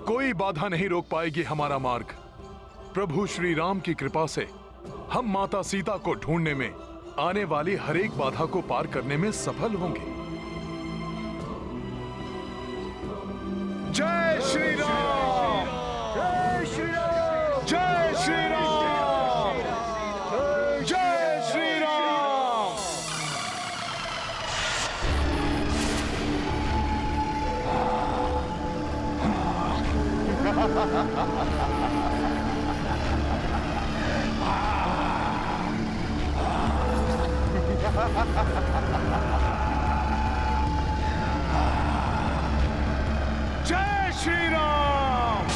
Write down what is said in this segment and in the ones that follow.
कोई बाधा नहीं रोक पाएगी हमारा मार्ग। प्रभु श्री राम की कृपा से हम माता सीता को ढूंढने में आने वाली हर एक बाधा को पार करने में सफल होंगे। जय श्री राम! जय श्री राम! जय श्री राम! जय श्री राम! जय श्री राम!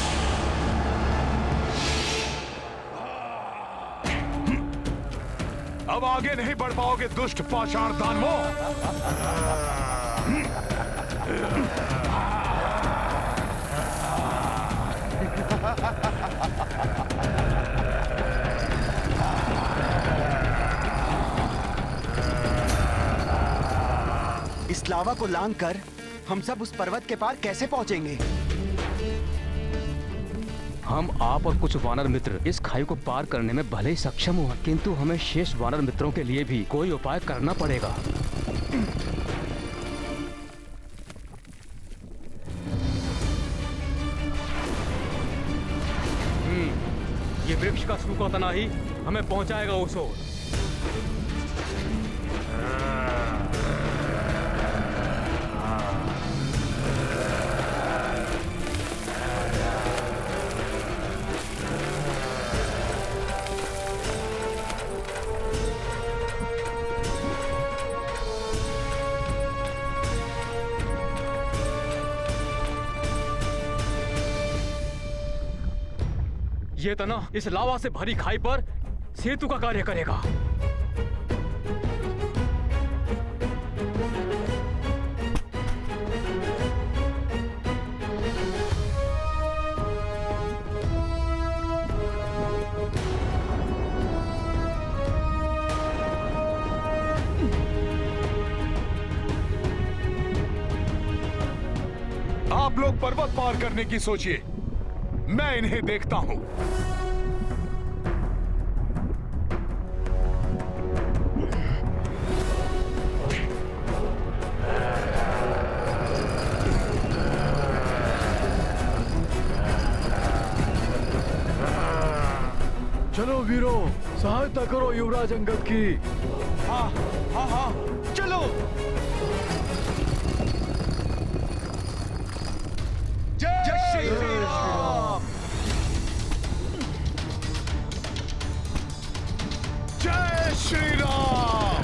अब आगे नहीं बढ़ पाओगे दुष्ट पाषाण दानवों। इस लावा को लांघकर हम सब उस पर्वत के पार कैसे पहुंचेंगे? हम, आप और कुछ वानर मित्र इस खाई को पार करने में भले ही सक्षम हुआ, किंतु हमें शेष वानर मित्रों के लिए भी कोई उपाय करना पड़ेगा। ये वृक्ष का सूखा तना ही हमें पहुंचाएगा उस ओर। ये तना इस लावा से भरी खाई पर सेतु का कार्य करेगा। आप लोग पर्वत पार करने की सोचिए, मैं इन्हें देखता हूं। चलो वीरों, सहायता करो युवराज अंगद की। हाँ हाँ हाँ, चलो। जय श्री राम! जय श्री राम!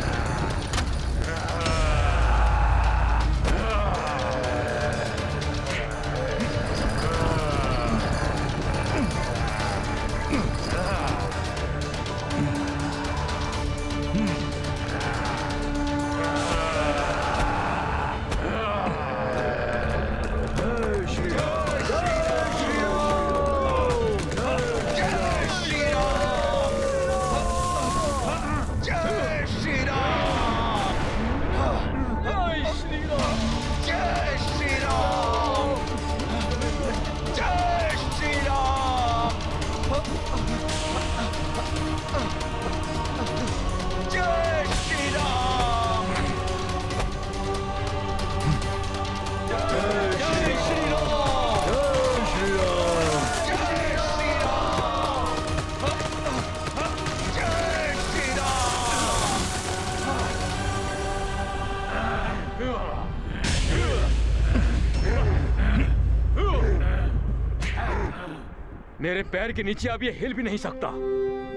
मेरे पैर के नीचे अब ये हिल भी नहीं सकता।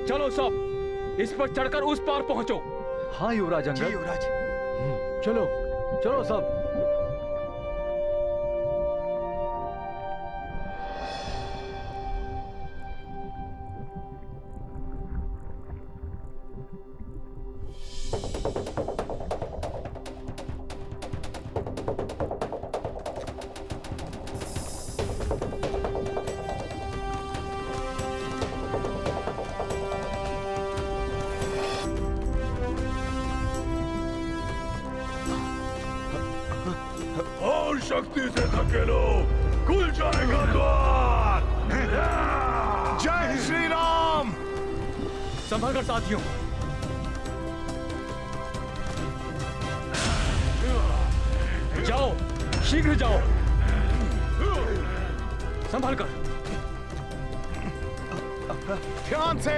चलो सब इस पर चढ़कर उस पार पहुंचो। हाँ युवराज अंगद। युवराज, चलो चलो सब। शक्ति से धकेलो। खुल जाएगा द्वार। जय श्री राम। संभल कर साथियों। जाओ, शीघ्र जाओ। संभल कर। ध्यान से,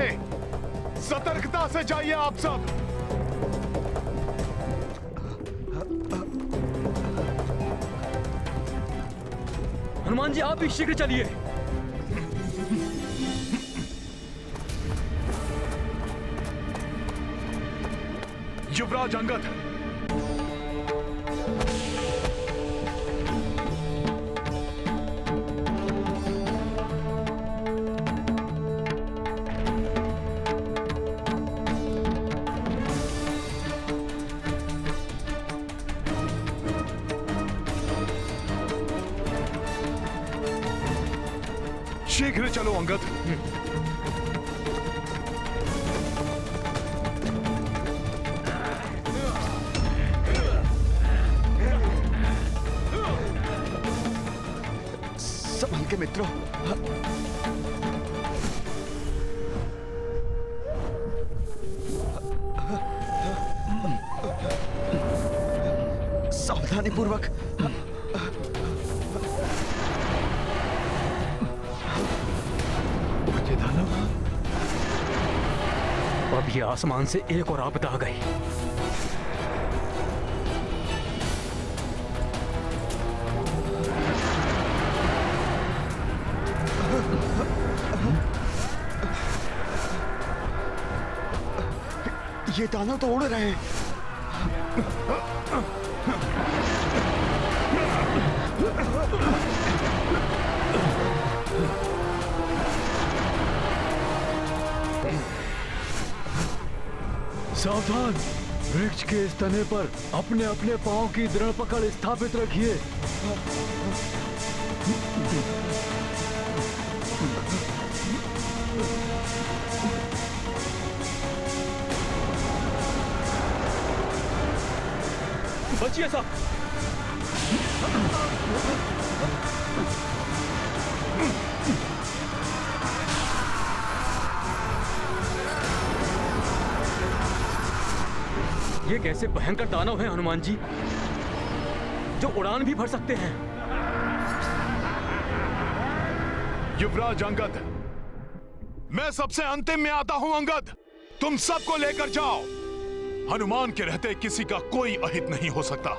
सतर्कता से जाइए आप सब। हनुमान जी आप भी शीघ्र चलिए। युवराज अंगद, शीघ्र चलो अंगद। संभल के मित्रों। सावधानी पूर्वक। अब ये आसमान से एक और आपदा आ गई। ये दानव तो उड़ रहे हैं। सावधान, वृक्ष के इस तने पर अपने अपने पांव की दृढ़ पकड़ स्थापित रखिए। बचिए साहब। ये कैसे भयंकर दानव हैं हनुमान जी, जो उड़ान भी भर सकते हैं। युवराज अंगद, मैं सबसे अंतिम में आता हूं अंगद। तुम सबको लेकर जाओ। हनुमान के रहते किसी का कोई अहित नहीं हो सकता।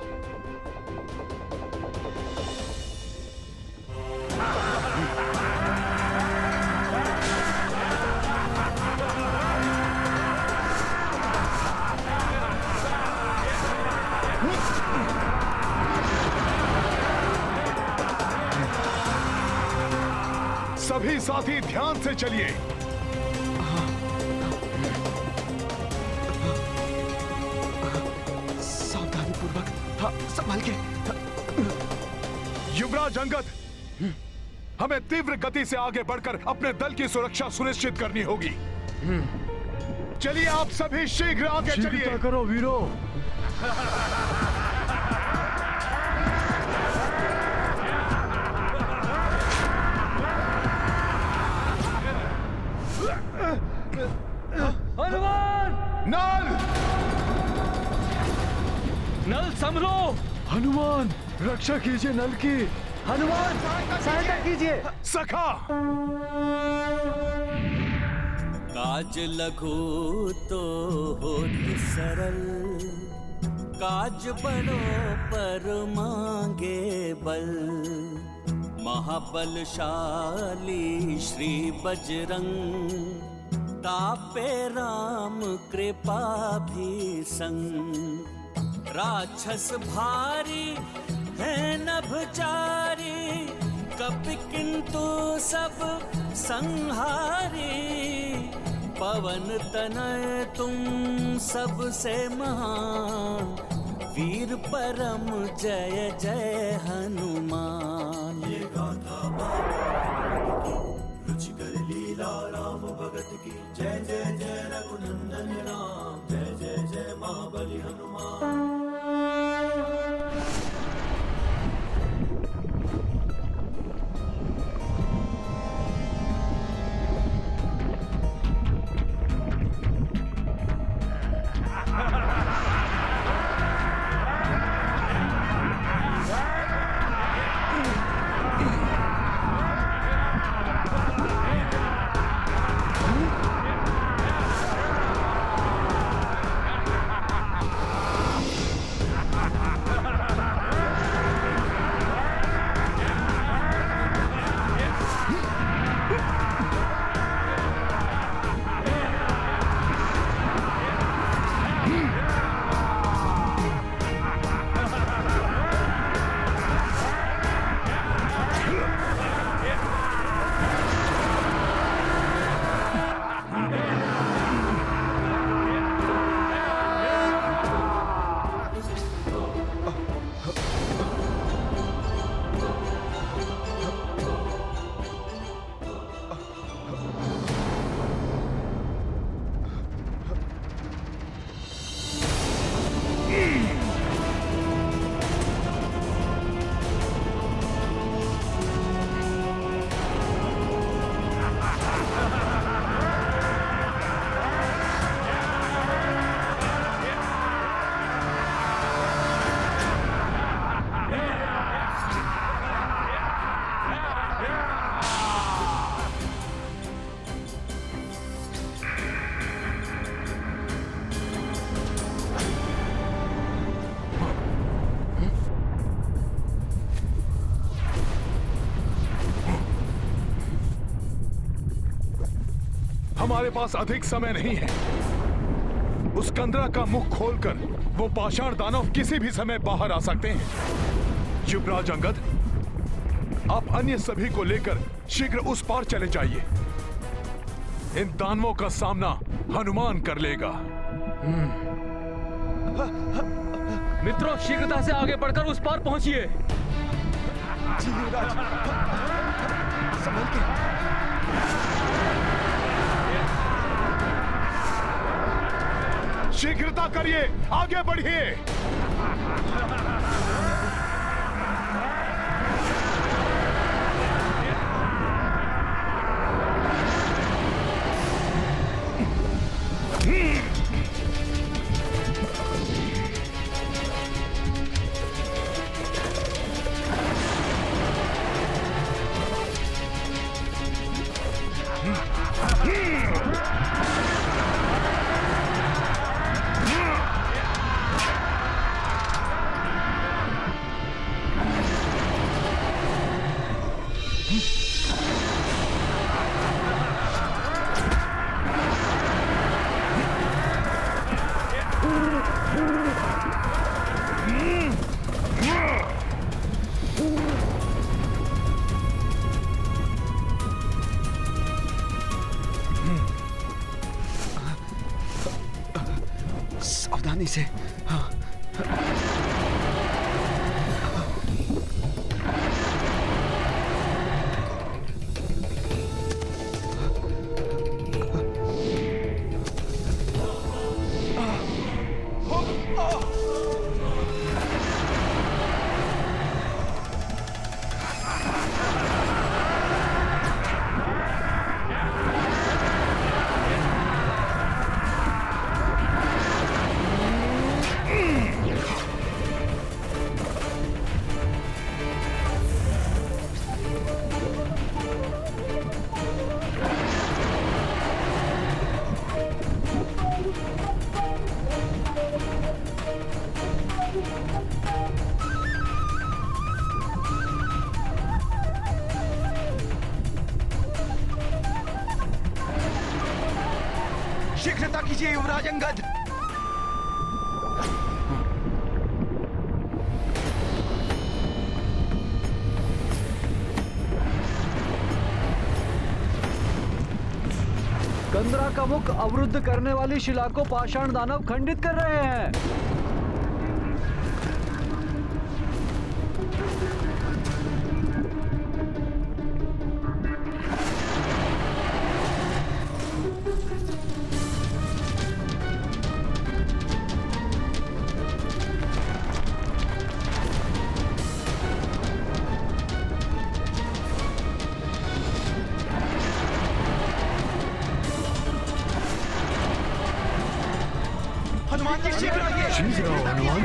सभी साथी ध्यान से चलिए। सावधानी पूर्वक। हाँ, संभाल के। युवराज अंगद, हमें तीव्र गति से आगे बढ़कर अपने दल की सुरक्षा सुनिश्चित करनी होगी। चलिए आप सभी शीघ्र आगे शीघ्रता चलिए। करो वीरों। हनुमान! नल! नल संभलो! हनुमान, रक्षा कीजिए नल की। हनुमान, सहायता कीजिए। सखा! काज लघु तो होत सरल, काज बड़ो पर मांगे बल। महाबलशाली श्री बजरंग, तापे राम कृपा भी संग। राक्षस भारी है नभचारी, कपि किंतु सब संहारी। पवन तनय तुम सबसे महान, वीर परम जय जय हनुमान। ये गाथा रुचिकर लीला राम भगत की, जय जय जय रघुनंदन राम, जय जय जय महाबली हनुमान। हमारे पास अधिक समय नहीं है। उस कंदरा का मुख खोलकर वो पाषाण दानव किसी भी समय बाहर आ सकते हैं। युवराज अंगद, आप अन्य सभी को लेकर शीघ्र उस पार चले जाइए। इन दानवों का सामना हनुमान कर लेगा। मित्रों, शीघ्रता से आगे बढ़कर उस पार पहुंचिए। जी युवराज, संभल के। शीघ्रता करिए, आगे बढ़िए। सावधानी से। हाँ। शीघ्रता कीजिए युवराज अंगद। कंदरा का मुख अवरुद्ध करने वाली शिला को पाषाण दानव खंडित कर रहे हैं। हनुमान जी शीघ्र आइए। शीघ्र आओ हनुमान।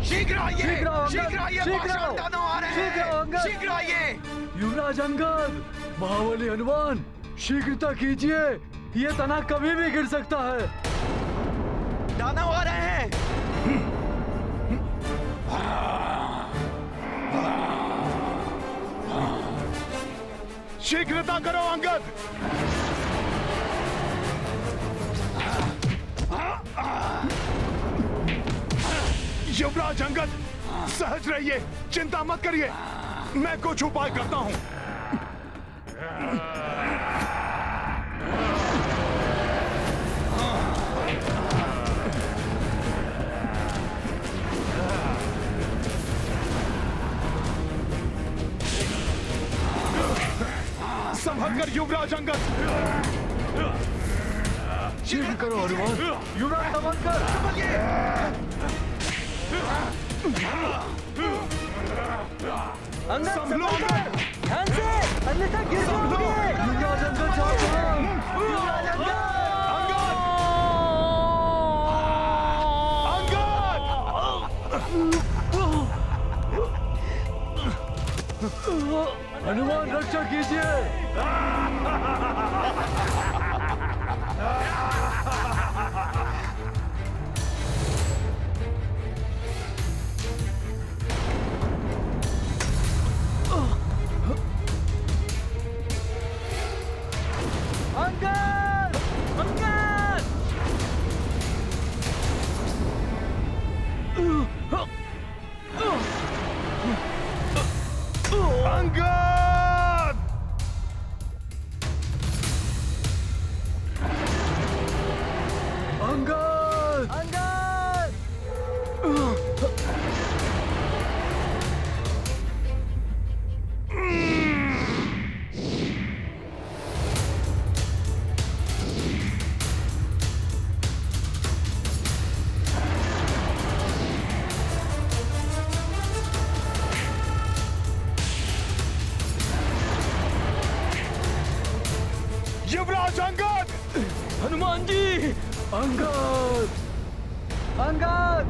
शीघ्र आइए, शीघ्र आइए, शीघ्र पाषाण दानव आ रहे हैं। शीघ्र आइए। युवराज अंगद, महाबली हनुमान, शीघ्रता कीजिए। ये तना कभी भी गिर सकता है। दानव आ रहे हैं। शीघ्रता करो अंगद। युवराज अंगद, सहज रहिए, चिंता मत करिए, मैं कुछ उपाय करता हूं। संभल कर युवराज अंगद। शीघ्र करो हनुमान। युवराज संभल कर। संभलो अंगद। ध्यान से, अन्यथा गिर जाओगे। युवराज अंगद सावधान। युवराज Angad. Angad. Uncle! Uncle! Angad! Uncle! Uncle! युवराज अंगद! हनुमान जी! अंकल! अंकल!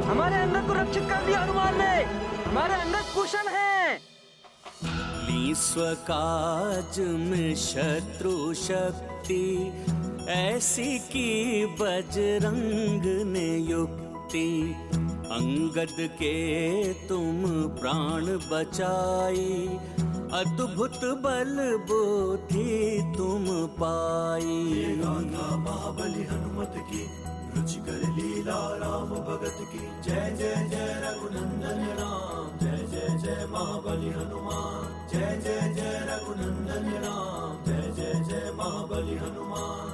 हमारे अंगद को रक्षित कर लिया हनुमान ने। हमारे अंगद कुशल हैं। ली स्वकाज में शत्रु शक्ति, ऐसी की बजरंग ने युक्ति। अंगद के तुम प्राण बचाई, अद्भुत बल बुद्धि तुम पाई। गाथा महाबली हनुमत की, रुचिकर लीला राम भगत की। जय जय जय रघुनंदन राम, जय जय जय महाबली हनुमान। जय जय जय रघुनंदन राम, जय जय जय महाबली हनुमान।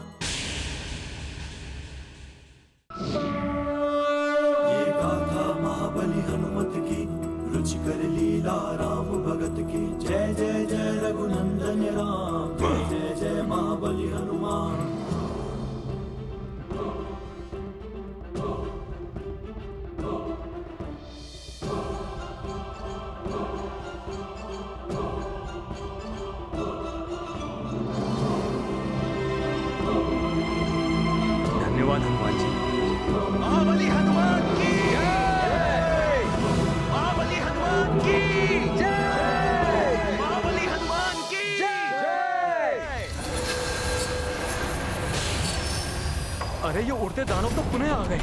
ये गाथा महाबली हनुमत की, रुचिकर लीला राम भगत की। जय जय जय रघुनंदन राम, जय जय जय महाबली हनुमान। धन्यवाद हनुमान जी। महाबली हनुमान की जय! महाबली हनुमान की जय! महाबली हनुमान की जय! अरे ये उड़ते दानव तो पुनः आ गए।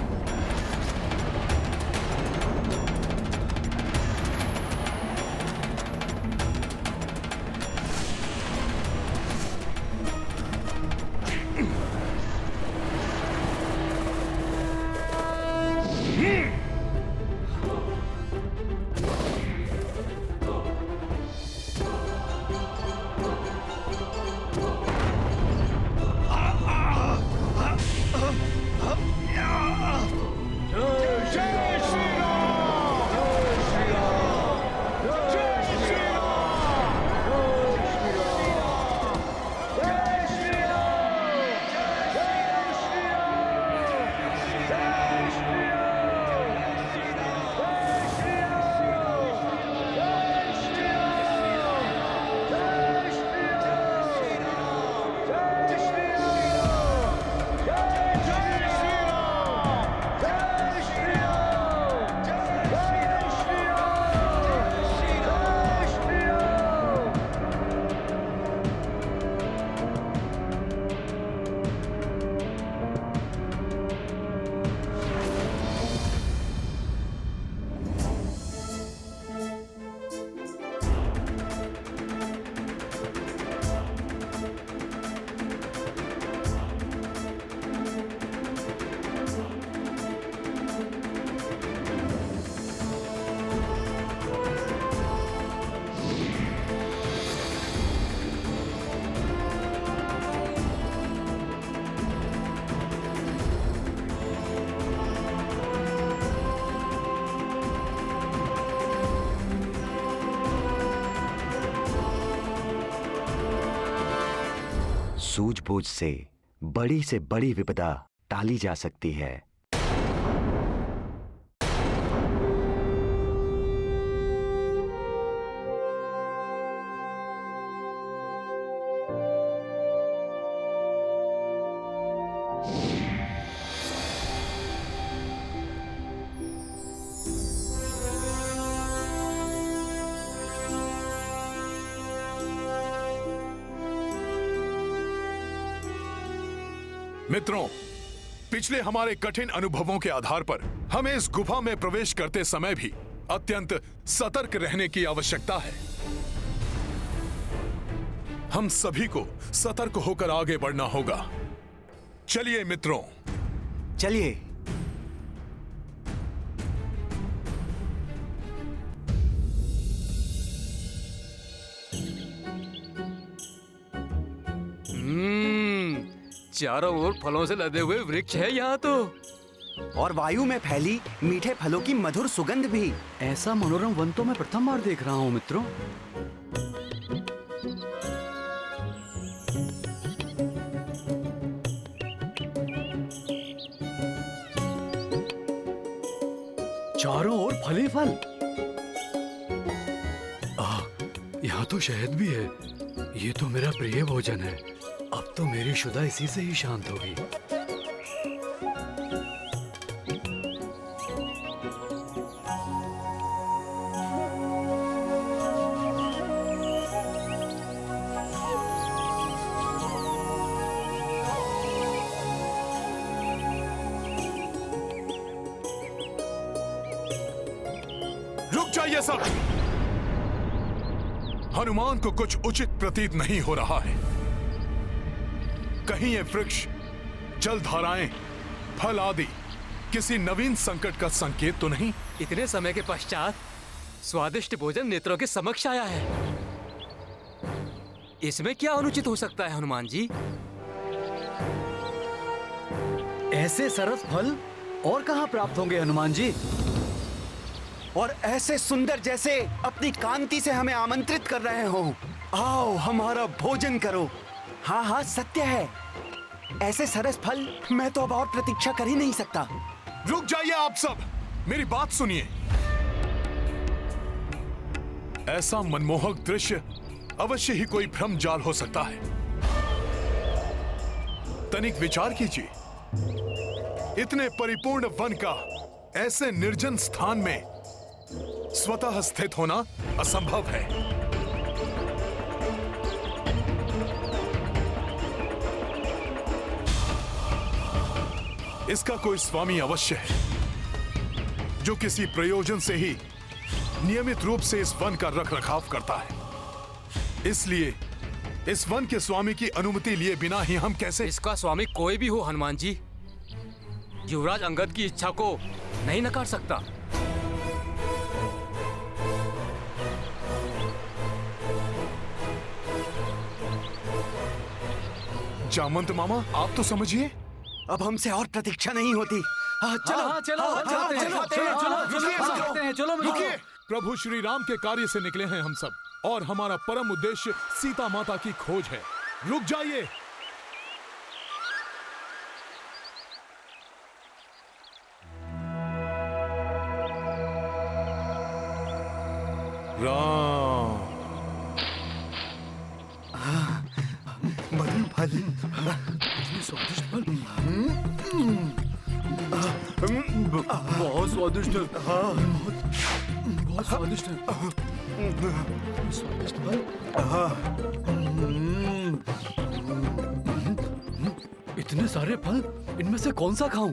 सूझबूझ से बड़ी विपदा टाली जा सकती है। मित्रों, पिछले हमारे कठिन अनुभवों के आधार पर हमें इस गुफा में प्रवेश करते समय भी अत्यंत सतर्क रहने की आवश्यकता है। हम सभी को सतर्क होकर आगे बढ़ना होगा। चलिए मित्रों, चलिए। चारों ओर फलों से लदे हुए वृक्ष है यहाँ तो। और वायु में फैली मीठे फलों की मधुर सुगंध भी। ऐसा मनोरम वन तो मैं प्रथम बार देख रहा हूँ मित्रों। चारों ओर फल ही फल। यहाँ तो शहद भी है। ये तो मेरा प्रिय भोजन है। अब तो मेरी शुदा इसी से ही शांत होगी। रुक जाइए सब। हनुमान को कुछ उचित प्रतीत नहीं हो रहा है। कहीं ये वृक्ष, जलधाराएं, फल आदि किसी नवीन संकट का संकेत तो नहीं? इतने समय के पश्चात स्वादिष्ट भोजन नेत्रों के समक्ष आया है। इसमें क्या अनुचित हो सकता है हनुमान जी? ऐसे सरस फल और कहाँ प्राप्त होंगे हनुमान जी? और ऐसे सुंदर जैसे अपनी कांति से हमें आमंत्रित कर रहे हो। आओ हमारा भोजन करो। हाँ हाँ, सत्य है। ऐसे सरस फल मैं तो अब और प्रतीक्षा कर ही नहीं सकता। रुक जाइए आप सब, मेरी बात सुनिए। ऐसा मनमोहक दृश्य अवश्य ही कोई भ्रम जाल हो सकता है। तनिक विचार कीजिए, इतने परिपूर्ण वन का ऐसे निर्जन स्थान में स्वतः स्थित होना असंभव है। इसका कोई स्वामी अवश्य है, जो किसी प्रयोजन से ही नियमित रूप से इस वन का रखरखाव करता है। इसलिए इस वन के स्वामी की अनुमति लिए बिना ही हम कैसे... इसका स्वामी कोई भी हो हनुमान जी, युवराज अंगद की इच्छा को नहीं नकार सकता। जामंत मामा, आप तो समझिए। अब हमसे और प्रतीक्षा नहीं होती। चलो रुकिए। प्रभु श्री राम के कार्य से निकले हैं हम सब, और हमारा परम उद्देश्य सीता माता की खोज है। रुक जाइए। राम मधुर फल, स्वादिष्ट फल। बहुत स्वादिष्ट है। बहुत स्वादिष्ट है। स्वादिष्ट फल। इतने सारे फल, इनमें से कौन सा खाऊं?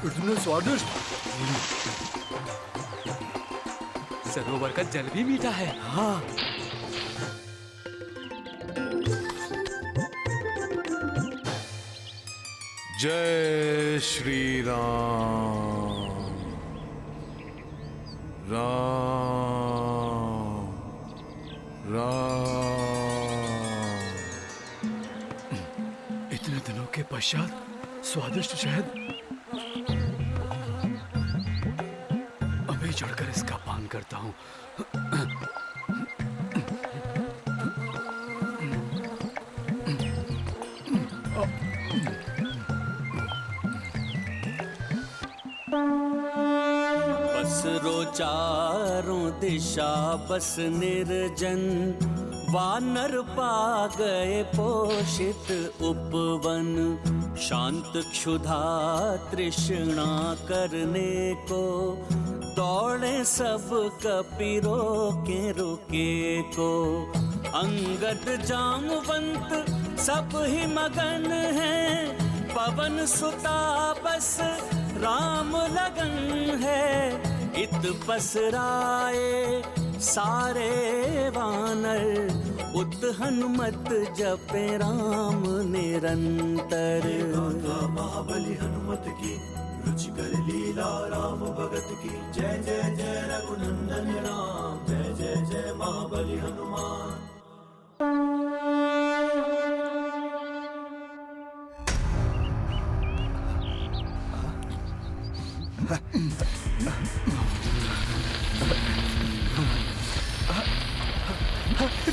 इतने स्वादिष्ट। सरोवर का जल भी मीठा है। हाँ। जय श्री राम। राम राम। इतने दिनों के पश्चात स्वादिष्ट शहद। अभी चढ़कर इसका पान करता हूँ। बसरो चारों दिशा बस निर्जन, वानर पा गए पोषित उपवन। शांत क्षुधा तृष्णा करने को दौड़े सब कपिरों के रुके को। अंगद जामवंत सब ही मगन है, पवन सुता बस राम लगन है। इत पसराए सारे वानर, उत हनुमत जपे राम निरंतर। गाथा महाबली हनुमत की, रुचिकर लीला राम भगत की। जय जय जय रघुनंदन राम, जय जय जय महाबली हनुमान।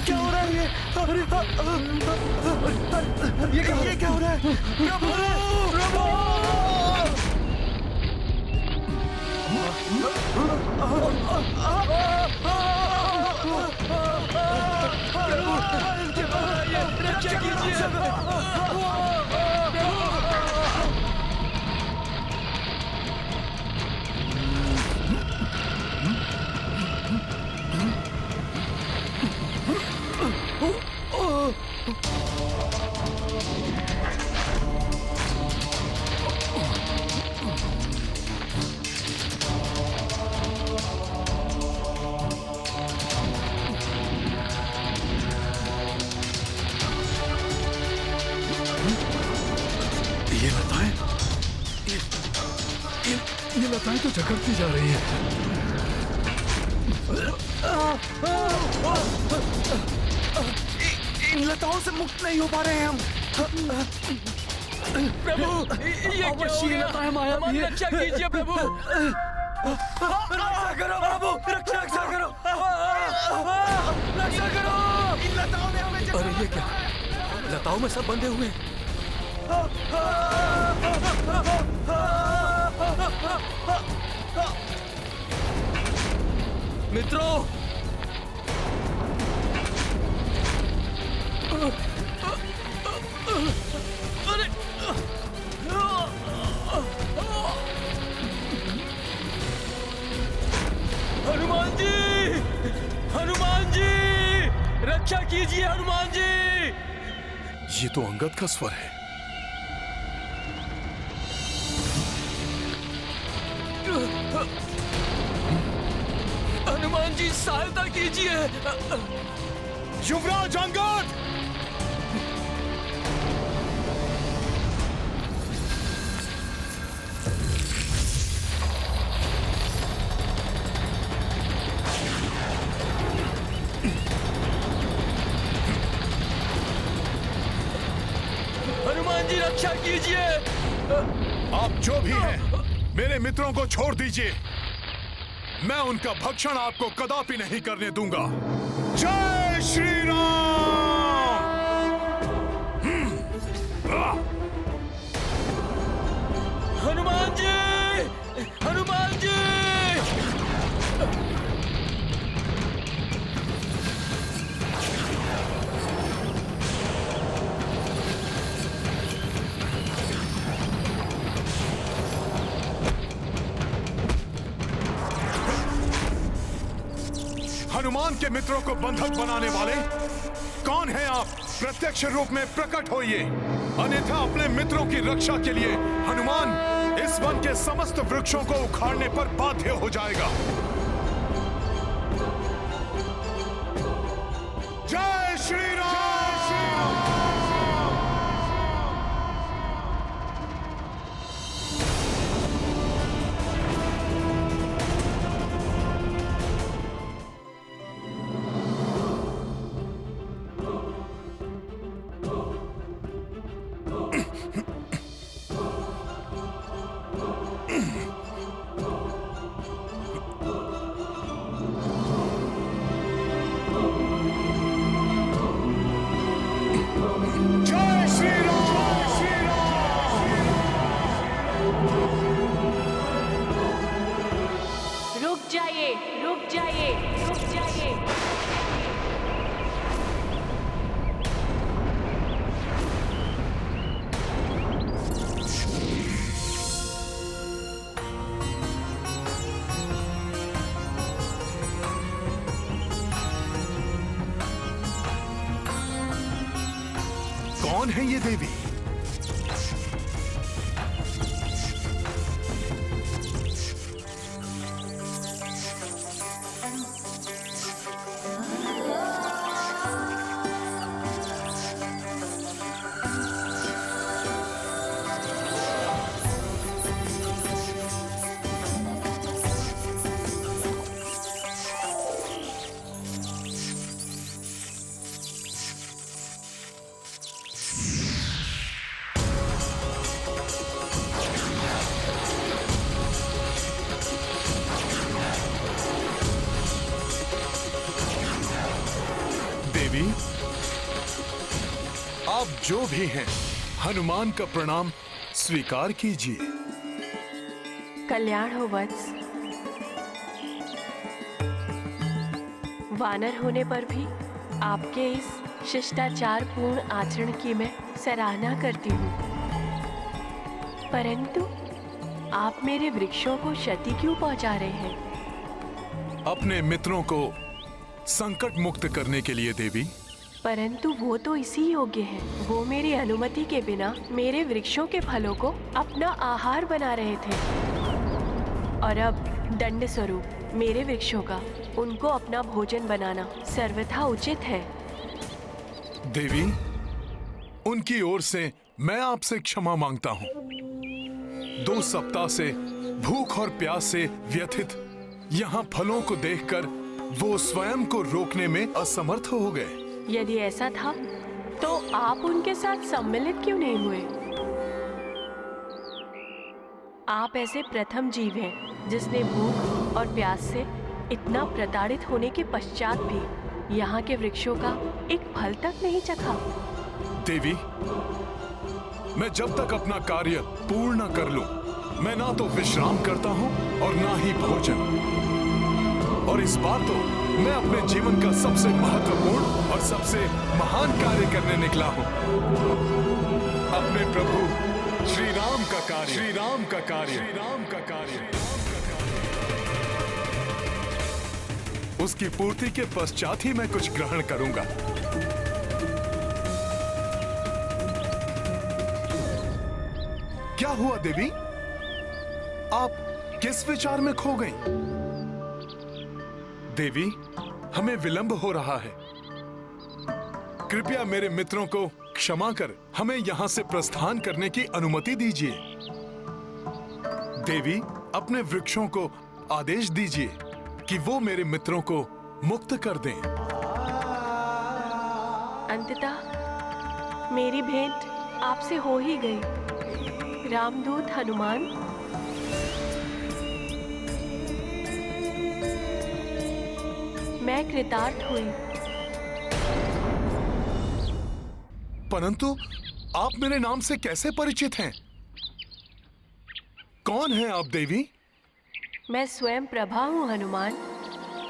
क्या हो रहा है ये? अरे ये क्या हो रहा है? ये लताएं तो झकड़ती जा रही है। इन लताओं से मुक्त नहीं हो पा रहे हैं हम। प्रभु, ये क्या हो गया? हमारी रक्षा कीजिए प्रभु। रक्षा करो प्रभु, रक्षा करो, रक्षा करो। इन लताओं ने हमें अरे ये क्या? लताओं में सब बंधे हुए हैं। मित्रों, अरे हनुमान जी, हनुमान जी, रक्षा कीजिए हनुमान जी। ये तो अंगद का स्वर है। हनुमान जी, सहायता कीजिए। युवराज अंगद! हनुमान जी, रक्षा कीजिए। आप जो भी हैं, मेरे मित्रों को छोड़ दीजिए। मैं उनका भक्षण आपको कदापि नहीं करने दूंगा। जय श्री राम। हनुमान जी, हनुमान जी। हनुमान के मित्रों को बंधक बनाने वाले कौन हैं आप? प्रत्यक्ष रूप में प्रकट होइए, अन्यथा अपने मित्रों की रक्षा के लिए हनुमान इस वन के समस्त वृक्षों को उखाड़ने पर बाध्य हो जाएगा। जय श्री राम। कौन है ये देवी? देवी, आप जो भी हैं, हनुमान का प्रणाम स्वीकार कीजिए। कल्याण हो वत्स। वानर होने पर भी आपके इस शिष्टाचार पूर्ण आचरण की मैं सराहना करती हूँ, परंतु आप मेरे वृक्षों को क्षति क्यों पहुँचा रहे हैं? अपने मित्रों को संकट मुक्त करने के लिए देवी। परंतु वो तो इसी योग्य हैं। वो मेरी अनुमति के बिना मेरे वृक्षों के फलों को अपना आहार बना रहे थे, और अब दंड स्वरूप मेरे वृक्षों का उनको अपना भोजन बनाना सर्वथा उचित है। देवी, उनकी ओर से मैं आपसे क्षमा मांगता हूँ। 2 सप्ताह से भूख और प्यास से व्यथित यहाँ फलों को देखकर वो स्वयं को रोकने में असमर्थ हो गए। यदि ऐसा था तो आप उनके साथ सम्मिलित क्यों नहीं हुए? आप ऐसे प्रथम जीव हैं जिसने भूख और प्यास से इतना प्रताड़ित होने के पश्चात भी यहाँ के वृक्षों का एक फल तक नहीं चखा। देवी, मैं जब तक अपना कार्य पूर्ण न कर लूं, मैं ना तो विश्राम करता हूं और ना ही भोजन। और इस बार तो मैं अपने जीवन का सबसे महत्वपूर्ण और सबसे महान कार्य करने निकला हूं। अपने प्रभु श्री राम का कार्य, श्री राम का कार्य, श्री राम का कार्य। उसकी पूर्ति के पश्चात ही मैं कुछ ग्रहण करूंगा। क्या हुआ देवी? आप किस विचार में खो गई? देवी, हमें विलंब हो रहा है। कृपया मेरे मित्रों को क्षमा कर हमें यहां से प्रस्थान करने की अनुमति दीजिए। देवी, अपने वृक्षों को आदेश दीजिए कि वो मेरे मित्रों को मुक्त कर दें। अंततः मेरी भेंट आपसे हो ही गई। रामदूत हनुमान, मैं कृतार्थ हुई। परंतु आप मेरे नाम से कैसे परिचित हैं? कौन हैं आप देवी? मैं स्वयं प्रभा हूँ हनुमान,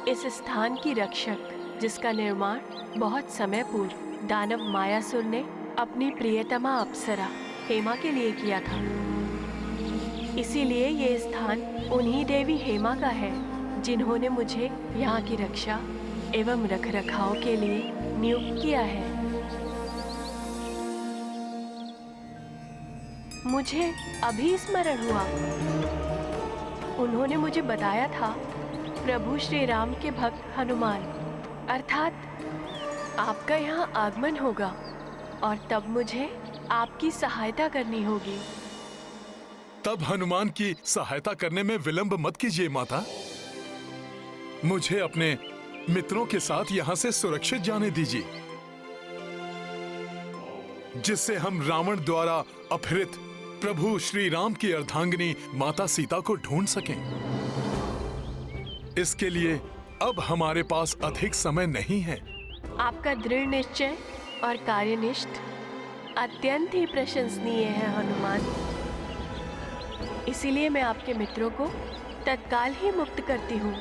इस स्थान की रक्षक, जिसका निर्माण बहुत समय पूर्व दानव मायासुर ने अपनी प्रियतमा अप्सरा हेमा के लिए किया था। इसीलिए ये स्थान उन्हीं देवी हेमा का है जिन्होंने मुझे यहाँ की रक्षा एवं रखरखाव के लिए नियुक्त किया है। मुझे अभी स्मरण हुआ, उन्होंने मुझे बताया था प्रभु श्री राम के भक्त हनुमान, अर्थात आपका यहाँ आगमन होगा और तब मुझे आपकी सहायता करनी होगी। तब हनुमान की सहायता करने में विलंब मत कीजिए माता। मुझे अपने मित्रों के साथ यहाँ से सुरक्षित जाने दीजिए, जिससे हम रावण द्वारा अपहृत प्रभु श्री राम की अर्धांगिनी माता सीता को ढूंढ सकें। इसके लिए अब हमारे पास अधिक समय नहीं है। आपका दृढ़ निश्चय और कार्यनिष्ठ अत्यंत ही प्रशंसनीय है हनुमान। इसीलिए मैं आपके मित्रों को तत्काल ही मुक्त करती हूँ।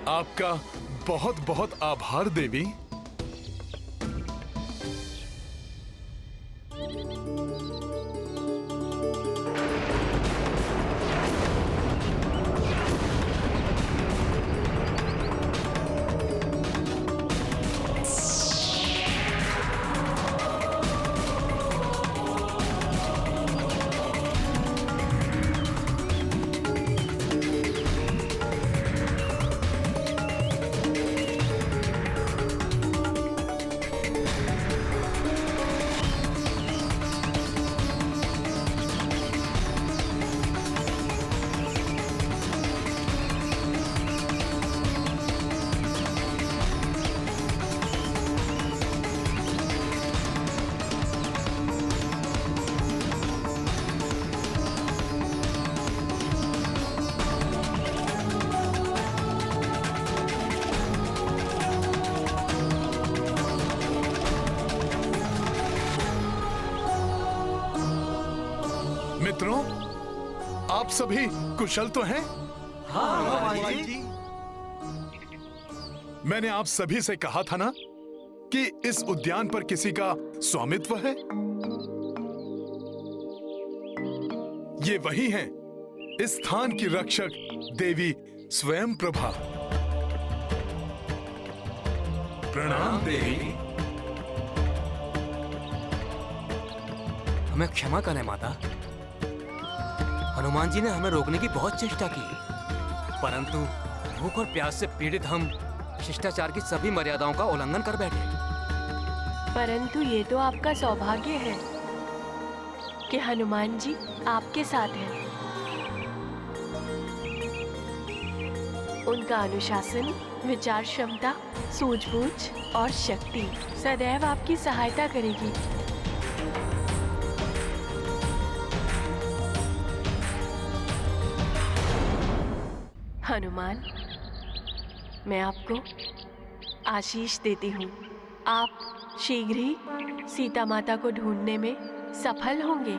आपका बहुत बहुत आभार देवी। आप सभी कुशल तो हैं? मैंने आप सभी से कहा था ना कि इस उद्यान पर किसी का स्वामित्व है। ये वही हैं, इस स्थान की रक्षक देवी स्वयं प्रभा। प्रणाम देवी। हमें क्षमा करें माता। हनुमान जी ने हमें रोकने की बहुत चेष्टा की, परंतु भूख और प्यास से पीड़ित हम शिष्टाचार की सभी मर्यादाओं का उल्लंघन कर बैठे। परंतु ये तो आपका सौभाग्य है कि हनुमान जी आपके साथ हैं। उनका अनुशासन, विचार क्षमता, सूझबूझ और शक्ति सदैव आपकी सहायता करेगी। हनुमान, मैं आपको आशीष देती हूँ। आप शीघ्र ही सीता माता को ढूंढने में सफल होंगे।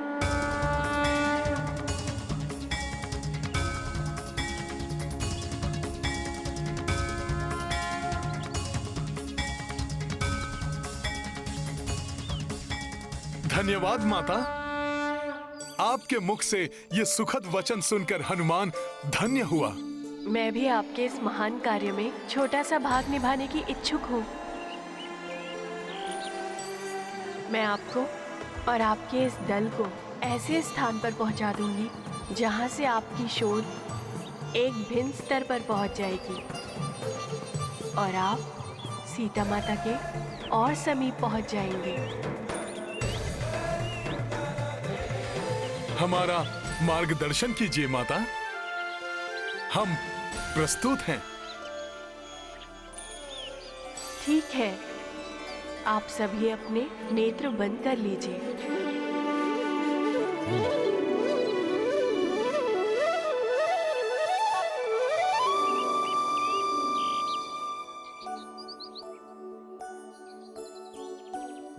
धन्यवाद माता। आपके मुख से ये सुखद वचन सुनकर हनुमान धन्य हुआ। मैं भी आपके इस महान कार्य में छोटा सा भाग निभाने की इच्छुक हूँ। मैं आपको और आपके इस दल को ऐसे स्थान पर पहुँचा दूंगी जहाँ से आपकी शोध एक भिन्न स्तर पर पहुँच जाएगी और आप सीता माता के और समीप पहुँच जाएंगे। हमारा मार्गदर्शन कीजिए माता, हम प्रस्तुत हैं। ठीक है, आप सभी अपने नेत्र बंद कर लीजिए।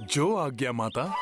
जो आज्ञा माता।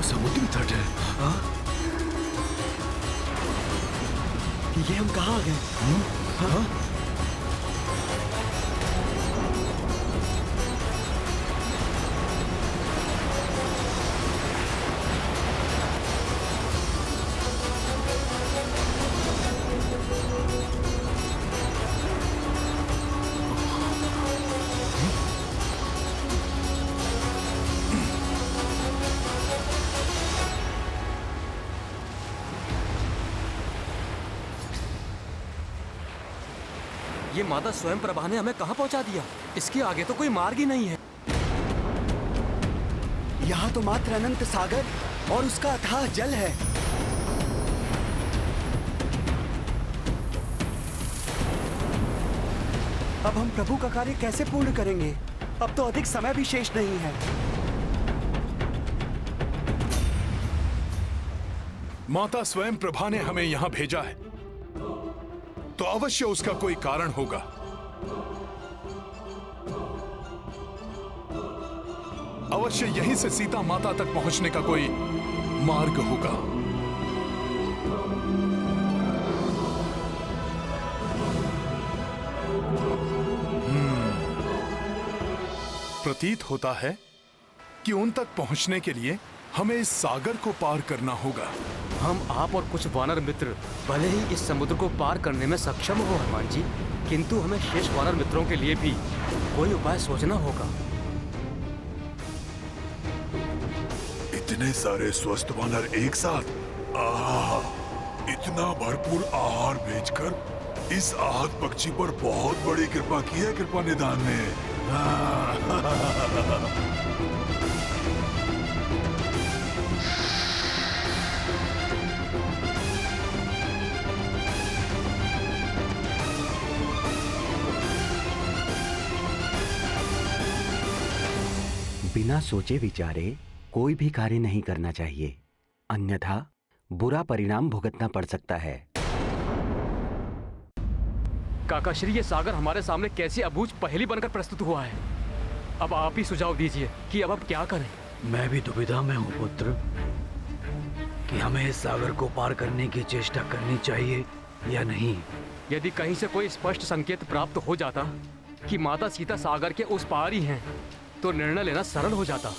समुद्र तट है। हाँ? ये हम कहाँ आ गए? हाँ? ये माता स्वयं प्रभा ने हमें कहाँ पहुँचा दिया? इसके आगे तो कोई मार्ग ही नहीं है। यहाँ तो मात्र अनंत सागर और उसका अथाह जल है। अब हम प्रभु का कार्य कैसे पूर्ण करेंगे? अब तो अधिक समय भी शेष नहीं है। माता स्वयं प्रभा ने हमें यहाँ भेजा है, तो अवश्य उसका कोई कारण होगा। अवश्य यहीं से सीता माता तक पहुंचने का कोई मार्ग होगा। प्रतीत होता है कि उन तक पहुंचने के लिए हमें इस सागर को पार करना होगा। हम, आप और कुछ वानर मित्र भले ही इस समुद्र को पार करने में सक्षम हो हनुमान जी, किंतु हमें शेष वानर मित्रों के लिए भी कोई उपाय सोचना होगा। इतने सारे स्वस्थ वानर एक साथ, आहा, इतना भरपूर आहार भेजकर इस आहत पक्षी पर बहुत बड़ी कृपा की है कृपा निधान ने। बिना सोचे विचारे कोई भी कार्य नहीं करना चाहिए, अन्यथा बुरा परिणाम भुगतना पड़ सकता है। काकाश्री, ये सागर हमारे सामने कैसी अबूझ पहेली बनकर प्रस्तुत हुआ है। अब आप ही सुझाव दीजिए कि अब क्या करें। मैं भी दुविधा में हूँ पुत्र कि हमें इस सागर को पार करने की चेष्टा करनी चाहिए या नहीं। यदि कहीं से कोई स्पष्ट संकेत प्राप्त हो जाता कि माता सीता सागर के उस पार ही हैं, तो निर्णय लेना सरल हो जाता।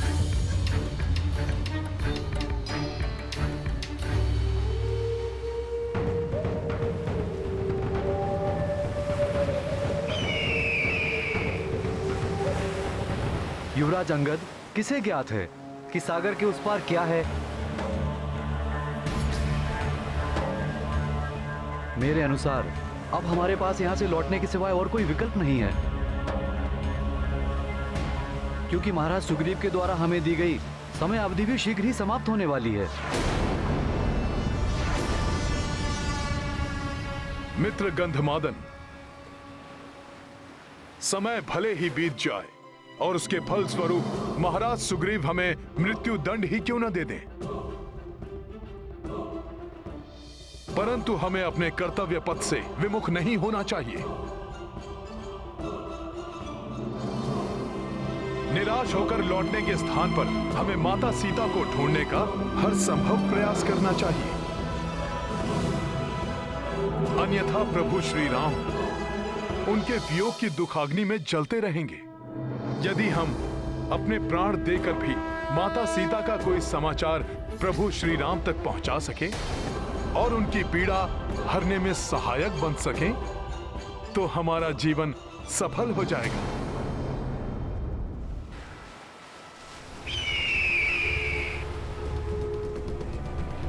युवराज अंगद, किसे ज्ञात है कि सागर के उस पार क्या है? मेरे अनुसार अब हमारे पास यहां से लौटने के सिवाय और कोई विकल्प नहीं है, क्योंकि महाराज सुग्रीव के द्वारा हमें दी गई समय अवधि भी शीघ्र ही समाप्त होने वाली है। मित्र गंधमादन, समय भले ही बीत जाए और उसके फल स्वरूप महाराज सुग्रीव हमें मृत्यु दंड ही क्यों न दे दें, परंतु हमें अपने कर्तव्य पथ से विमुख नहीं होना चाहिए। निराश होकर लौटने के स्थान पर हमें माता सीता को ढूंढने का हर संभव प्रयास करना चाहिए, अन्यथा प्रभु श्री राम उनके वियोग की दुखाग्नि में जलते रहेंगे। यदि हम अपने प्राण देकर भी माता सीता का कोई समाचार प्रभु श्री राम तक पहुंचा सके और उनकी पीड़ा हरने में सहायक बन सके, तो हमारा जीवन सफल हो जाएगा।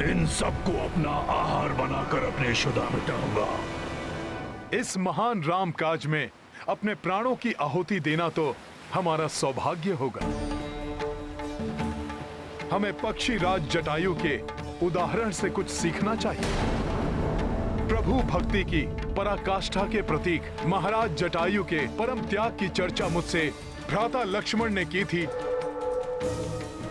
इन सबको अपना आहार बनाकर अपने शुदा मिटाऊंगा। इस महान राम काज में अपने प्राणों की आहुति देना तो हमारा सौभाग्य होगा। हमें पक्षी राज जटायु के उदाहरण से कुछ सीखना चाहिए। प्रभु भक्ति की पराकाष्ठा के प्रतीक महाराज जटायु के परम त्याग की चर्चा मुझसे भ्राता लक्ष्मण ने की थी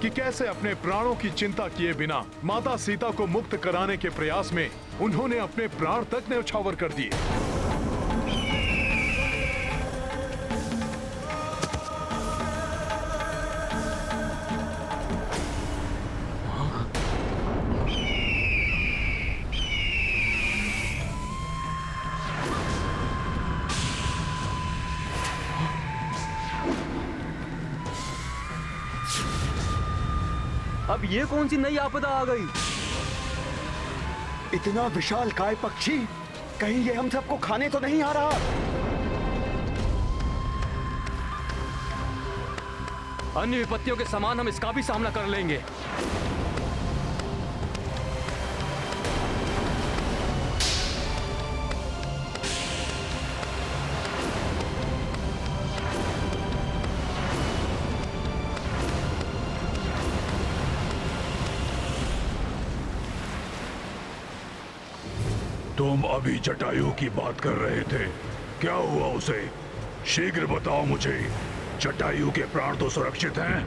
कि कैसे अपने प्राणों की चिंता किए बिना माता सीता को मुक्त कराने के प्रयास में उन्होंने अपने प्राण तक न्यौछावर कर दिए। अब ये कौन सी नई आपदा आ गई? इतना विशाल काय पक्षी, कहीं ये हम सबको खाने तो नहीं आ रहा? अन्य विपत्तियों के समान हम इसका भी सामना कर लेंगे। तुम अभी जटायु की बात कर रहे थे, क्या हुआ उसे? शीघ्र बताओ मुझे। जटायु के प्राण तो सुरक्षित हैं?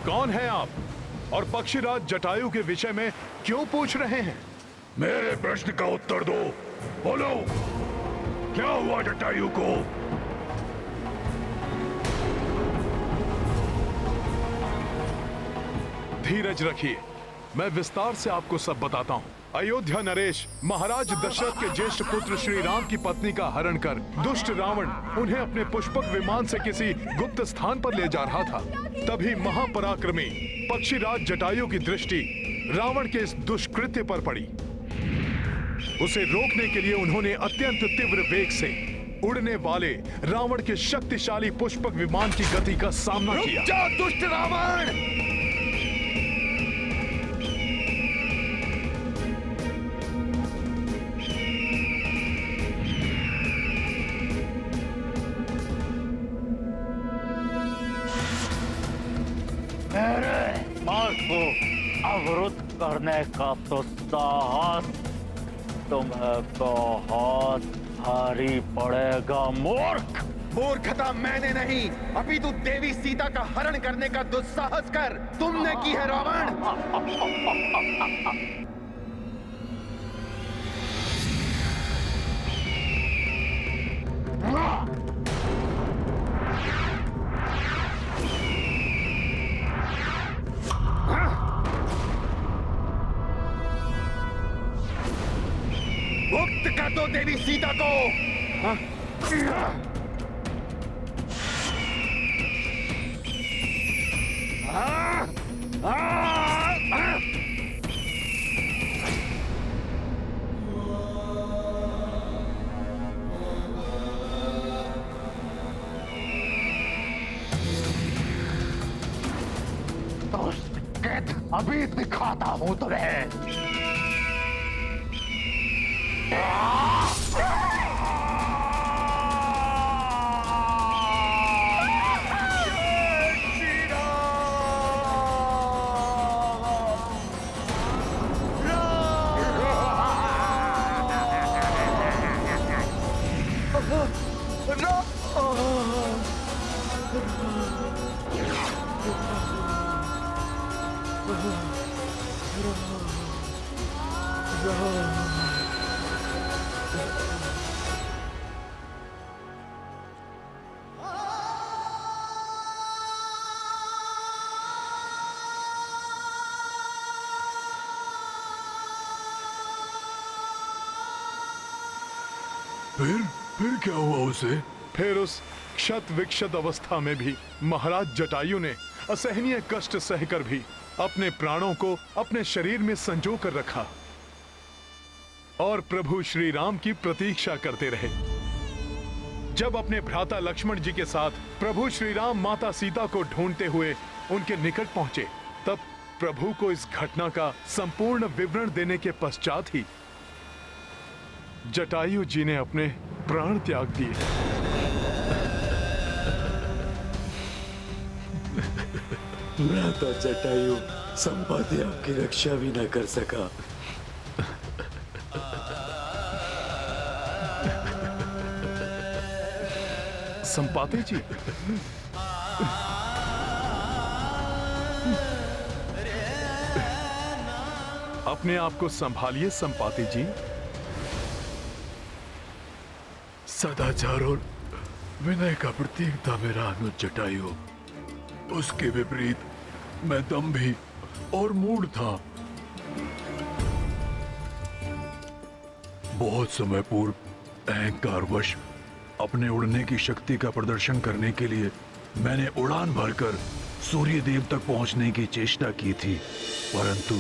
कौन है आप और पक्षीराज जटायु के विषय में क्यों पूछ रहे हैं? मेरे प्रश्न का उत्तर दो। बोलो, क्या हुआ जटायु को? धीरज रखिए, मैं विस्तार से आपको सब बताता हूँ। अयोध्या नरेश महाराज दशरथ के ज्येष्ठ पुत्र श्री राम की पत्नी का हरण कर दुष्ट रावण उन्हें अपने पुष्पक विमान से किसी गुप्त स्थान पर ले जा रहा था। तभी महापराक्रमी पक्षीराज जटायु की दृष्टि रावण के इस दुष्कृत्य पर पड़ी। उसे रोकने के लिए उन्होंने अत्यंत तीव्र वेग से उड़ने वाले रावण के शक्तिशाली पुष्पक विमान की गति का सामना किया। जा दुष्ट रावण! अवरुद्ध करने का तो साहस तुम्हें बहुत भारी पड़ेगा मूर्ख। मूर्खता मैंने नहीं, अभी तू देवी सीता का हरण करने का दुस्साहस कर तुमने की है रावण। मुक्त कर दो देवी सीता को। अभी दिखाता हूं तुम्हें। फिर क्या हुआ उसे? फिर उस क्षत विक्षत अवस्था में भी महाराज जटायु ने असहनीय कष्ट सहकर भी अपने प्राणों को अपने शरीर में संजो कर रखा और प्रभु श्री राम की प्रतीक्षा करते रहे। जब अपने भ्राता लक्ष्मण जी के साथ प्रभु श्री राम माता सीता को ढूंढते हुए उनके निकट पहुंचे, तब प्रभु को इस घटना का संपूर्ण विवरण देने के पश्चात ही जटायु जी ने अपने प्राण त्याग दिए। भ्राता जटायु संपाति आपकी रक्षा भी न कर सका। संपाति जी, अपने आप को संभालिए संपाति जी। सदाचार और विनय का प्रतीक था मेरा अनुज जटायु। उसके विपरीत मैं दंभी और मूढ़ था। बहुत समय पूर्व अहंकारवश अपने उड़ने की शक्ति का प्रदर्शन करने के लिए मैंने उड़ान भरकर सूर्य देव तक पहुंचने की चेष्टा की थी, परंतु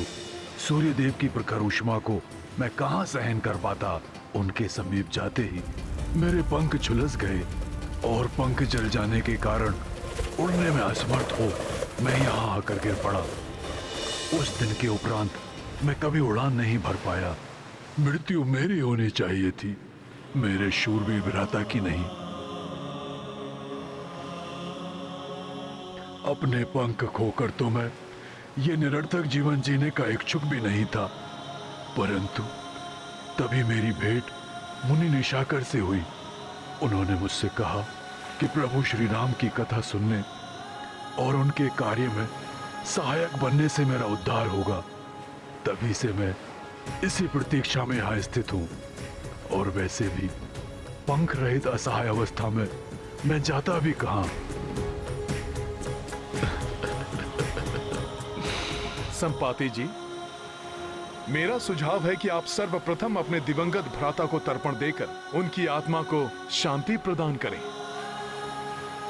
सूर्य देव की प्रखर ऊष्मा को मैं कहां सहन कर पाता। उनके समीप जाते ही मेरे पंख झुलस गए और पंख जल जाने के कारण उड़ने में असमर्थ हो मैं यहाँ आकर गिर पड़ा। उस दिन के उपरांत मैं कभी उड़ान नहीं भर पाया। मृत्यु मेरी होनी चाहिए थी, मेरे शूरवीर भ्राता की नहीं। अपने पंख खोकर तो मैं ये निरर्थक जीवन जीने का इच्छुक भी नहीं था, परंतु तभी मेरी भेंट मुनि निशाकर से हुई। उन्होंने मुझसे कहा कि प्रभु श्री राम की कथा सुनने और उनके कार्य में सहायक बनने से मेरा उद्धार होगा। तभी से मैं इसी प्रतीक्षा में यहाँ स्थित हूँ, और वैसे भी पंख रहित असहाय अवस्था में मैं जाता भी कहाँ। संपाति जी, मेरा सुझाव है कि आप सर्वप्रथम अपने दिवंगत भ्राता को तर्पण देकर उनकी आत्मा को शांति प्रदान करें।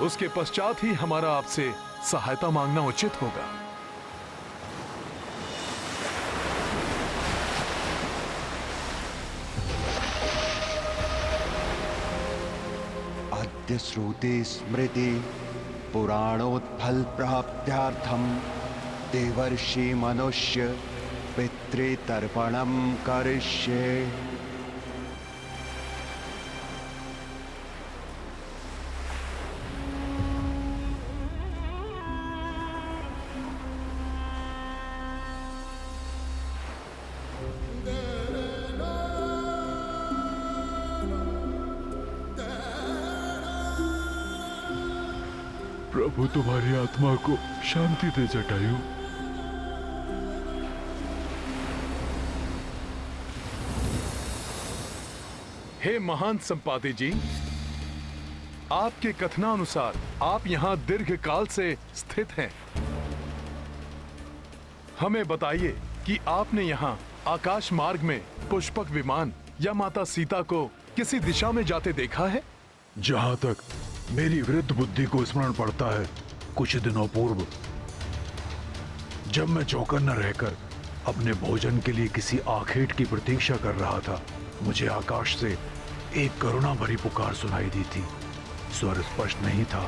उसके पश्चात ही हमारा आपसे सहायता मांगना उचित होगा। अद्य श्रुते स्मृति पुराणोत्फल प्राप्त्यार्थम देवर्षि मनुष्य पितृतर्पणम करिष्ये। प्रभु तुम्हारी आत्मा को शांति दे जटायु। हे महान संपाति जी, आपके कथनानुसार आप यहाँ दीर्घ काल से स्थित हैं। हमें बताइए कि आपने यहाँ आकाश मार्ग में पुष्पक विमान या माता सीता को किसी दिशा में जाते देखा है? जहां तक मेरी वृद्ध बुद्धि को स्मरण पड़ता है, कुछ दिनों पूर्व जब मैं चौकन्ना रहकर अपने भोजन के लिए किसी आखेट की प्रतीक्षा कर रहा था, मुझे आकाश से एक करुणा भरी पुकार सुनाई दी थी। स्वर स्पष्ट नहीं था,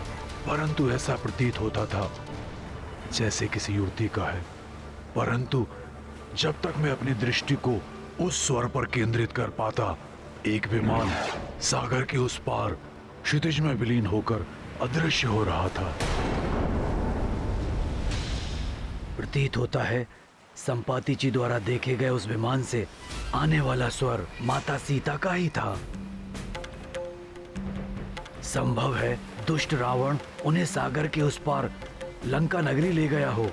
परंतु ऐसा प्रतीत होता था जैसे किसी युवती का है। परंतु जब तक मैं अपनी दृष्टि को उस स्वर पर केंद्रित कर पाता, एक विमान सागर के उस पार क्षितिज में विलीन होकर अदृश्य हो रहा था। प्रतीत होता है संपाति जी द्वारा देखे गए उस विमान से आने वाला स्वर माता सीता का ही था। संभव है दुष्ट रावण उन्हें सागर के उस पार लंका नगरी ले गया हो।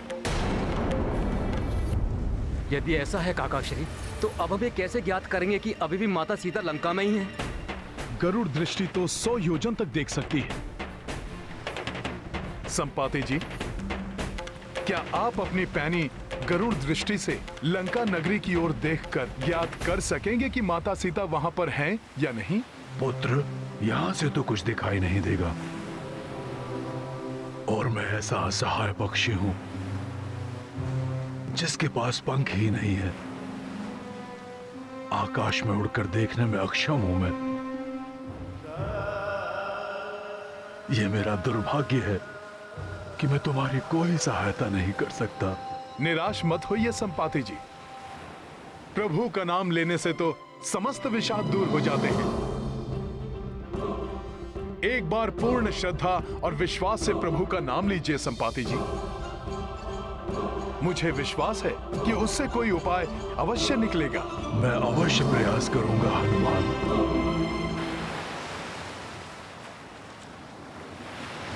यदि ऐसा है काकाश्री, तो अब हमें कैसे ज्ञात करेंगे कि अभी भी माता सीता लंका में ही है? गरुड़ दृष्टि तो 100 योजन तक देख सकती है। संपाति जी, क्या आप अपनी पैनी गरुड़ दृष्टि से लंका नगरी की ओर देखकर ज्ञात कर सकेंगे कि माता सीता वहां पर हैं या नहीं? पुत्र, यहां से तो कुछ दिखाई नहीं देगा, और मैं ऐसा असहाय पक्षी हूं जिसके पास पंख ही नहीं है। आकाश में उड़कर देखने में अक्षम हूं मैं। यह मेरा दुर्भाग्य है कि मैं तुम्हारी कोई सहायता नहीं कर सकता। निराश मत होइए संपाति जी, प्रभु का नाम लेने से तो समस्त विषाद दूर हो जाते हैं। एक बार पूर्ण श्रद्धा और विश्वास से प्रभु का नाम लीजिए संपाति जी। मुझे विश्वास है कि उससे कोई उपाय अवश्य निकलेगा। मैं अवश्य प्रयास करूंगा हनुमान।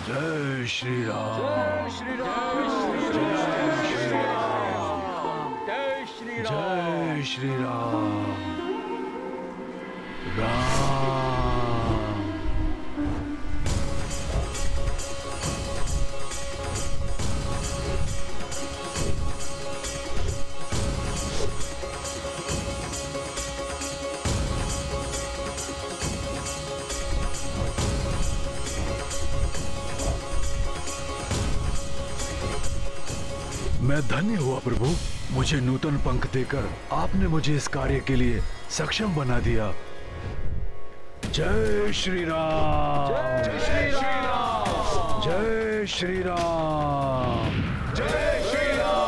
जय श्री राम। जय श्री राम। जय श्री राम। जय श्री राम। जय श्री राम। राम। मैं धन्य हुआ प्रभु, मुझे नूतन पंख देकर आपने मुझे इस कार्य के लिए सक्षम बना दिया। जय श्री राम। जय श्री राम। जय श्री राम। जय श्री राम।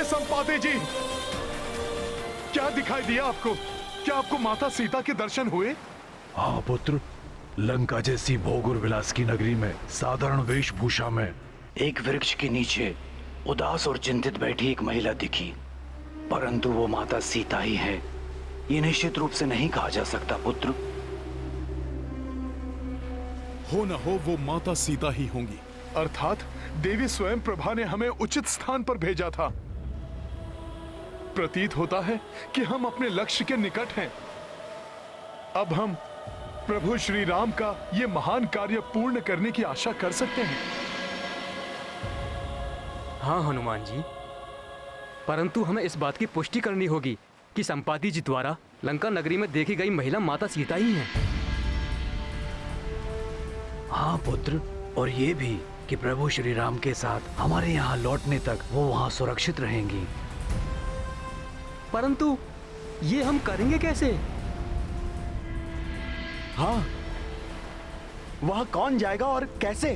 संपाति जी, क्या दिखाई दिया आपको? क्या आपको माता सीता के दर्शन हुए? हाँ पुत्र, लंका जैसी भोग और विलास की नगरी में साधारण वेशभूषा में एक वृक्ष के नीचे उदास और चिंतित बैठी एक महिला दिखी, परंतु वो माता सीता ही है, ये निश्चित रूप से नहीं कहा जा सकता पुत्र। हो न हो वो माता सीता ही होंगी, अर्थात देवी स्वयं प्रभा ने हमें उचित स्थान पर भेजा था। प्रतीत होता है कि हम अपने लक्ष्य के निकट हैं। अब हम प्रभु श्री राम का ये महान कार्य पूर्ण करने की आशा कर सकते हैं। हाँ हनुमान जी, परंतु हमें इस बात की पुष्टि करनी होगी कि संपाति जी द्वारा लंका नगरी में देखी गई महिला माता सीता ही है। हाँ पुत्र, और ये भी कि प्रभु श्री राम के साथ हमारे यहाँ लौटने तक वो वहाँ सुरक्षित रहेंगी। परंतु ये हम करेंगे कैसे? हाँ, वहां कौन जाएगा और कैसे?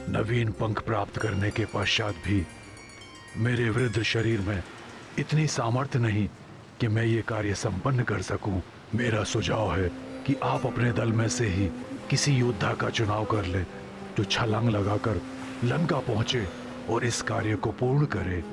नवीन पंख प्राप्त करने के पश्चात भी मेरे वृद्ध शरीर में इतनी सामर्थ्य नहीं कि मैं ये कार्य संपन्न कर सकूं। मेरा सुझाव है कि आप अपने दल में से ही किसी योद्धा का चुनाव कर ले जो छलांग लगाकर लंका पहुंचे और इस कार्य को पूर्ण करे।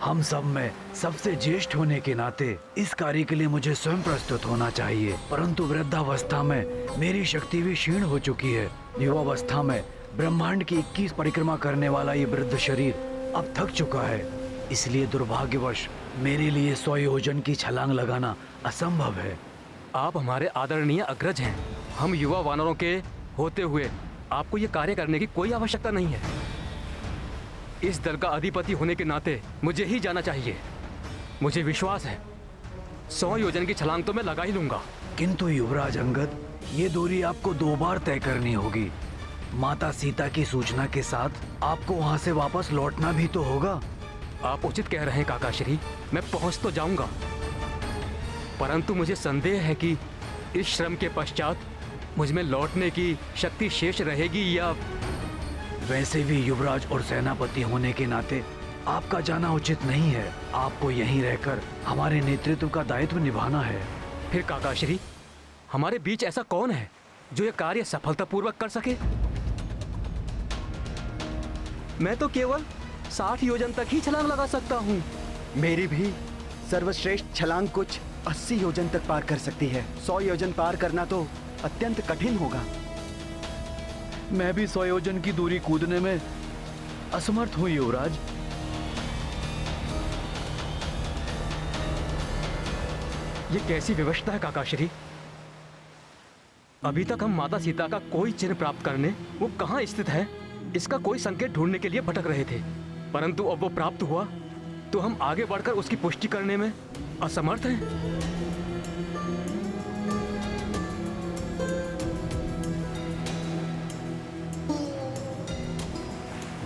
हम सब में सबसे ज्येष्ठ होने के नाते इस कार्य के लिए मुझे स्वयं प्रस्तुत होना चाहिए, परंतु वृद्धावस्था में मेरी शक्ति भी क्षीण हो चुकी है। युवावस्था में ब्रह्मांड की 21 परिक्रमा करने वाला ये वृद्ध शरीर अब थक चुका है, इसलिए दुर्भाग्यवश मेरे लिए 100 योजन की छलांग लगाना असंभव है। आप हमारे आदरणीय अग्रज हैं। हम युवा वानरों के होते हुए आपको ये कार्य करने की कोई आवश्यकता नहीं है। इस दल का अधिपति होने के नाते मुझे ही जाना चाहिए। मुझे विश्वास है 100 योजन की छलांग तो मैं लगा ही लूंगा। किंतु युवराज अंगद, ये दूरी आपको 2 बार तय करनी होगी। माता सीता की सूचना के साथ आपको वहाँ से वापस लौटना भी तो होगा। आप उचित कह रहे हैं काकाश्री, मैं पहुँच तो जाऊंगा, परंतु मुझे संदेह है कि इस श्रम के पश्चात मुझ में लौटने की शक्ति शेष रहेगी या। वैसे भी युवराज और सेनापति होने के नाते आपका जाना उचित नहीं है। आपको यहीं रहकर हमारे नेतृत्व का दायित्व निभाना है। फिर काकाश्री, हमारे बीच ऐसा कौन है जो ये कार्य सफलतापूर्वक कर सके? मैं तो केवल 60 योजन तक ही छलांग लगा सकता हूँ। मेरी भी सर्वश्रेष्ठ छलांग कुछ 80 योजन तक पार कर सकती है। 100 योजन पार करना तो अत्यंत कठिन होगा। मैं भी 100 योजन की दूरी कूदने में असमर्थ हूँ युवराज। ये कैसी व्यवस्था है काकाश्री? अभी तक हम माता सीता का कोई चिन्ह प्राप्त करने वो कहाँ स्थित है इसका कोई संकेत ढूंढने के लिए भटक रहे थे, परंतु अब वो प्राप्त हुआ तो हम आगे बढ़कर उसकी पुष्टि करने में असमर्थ हैं।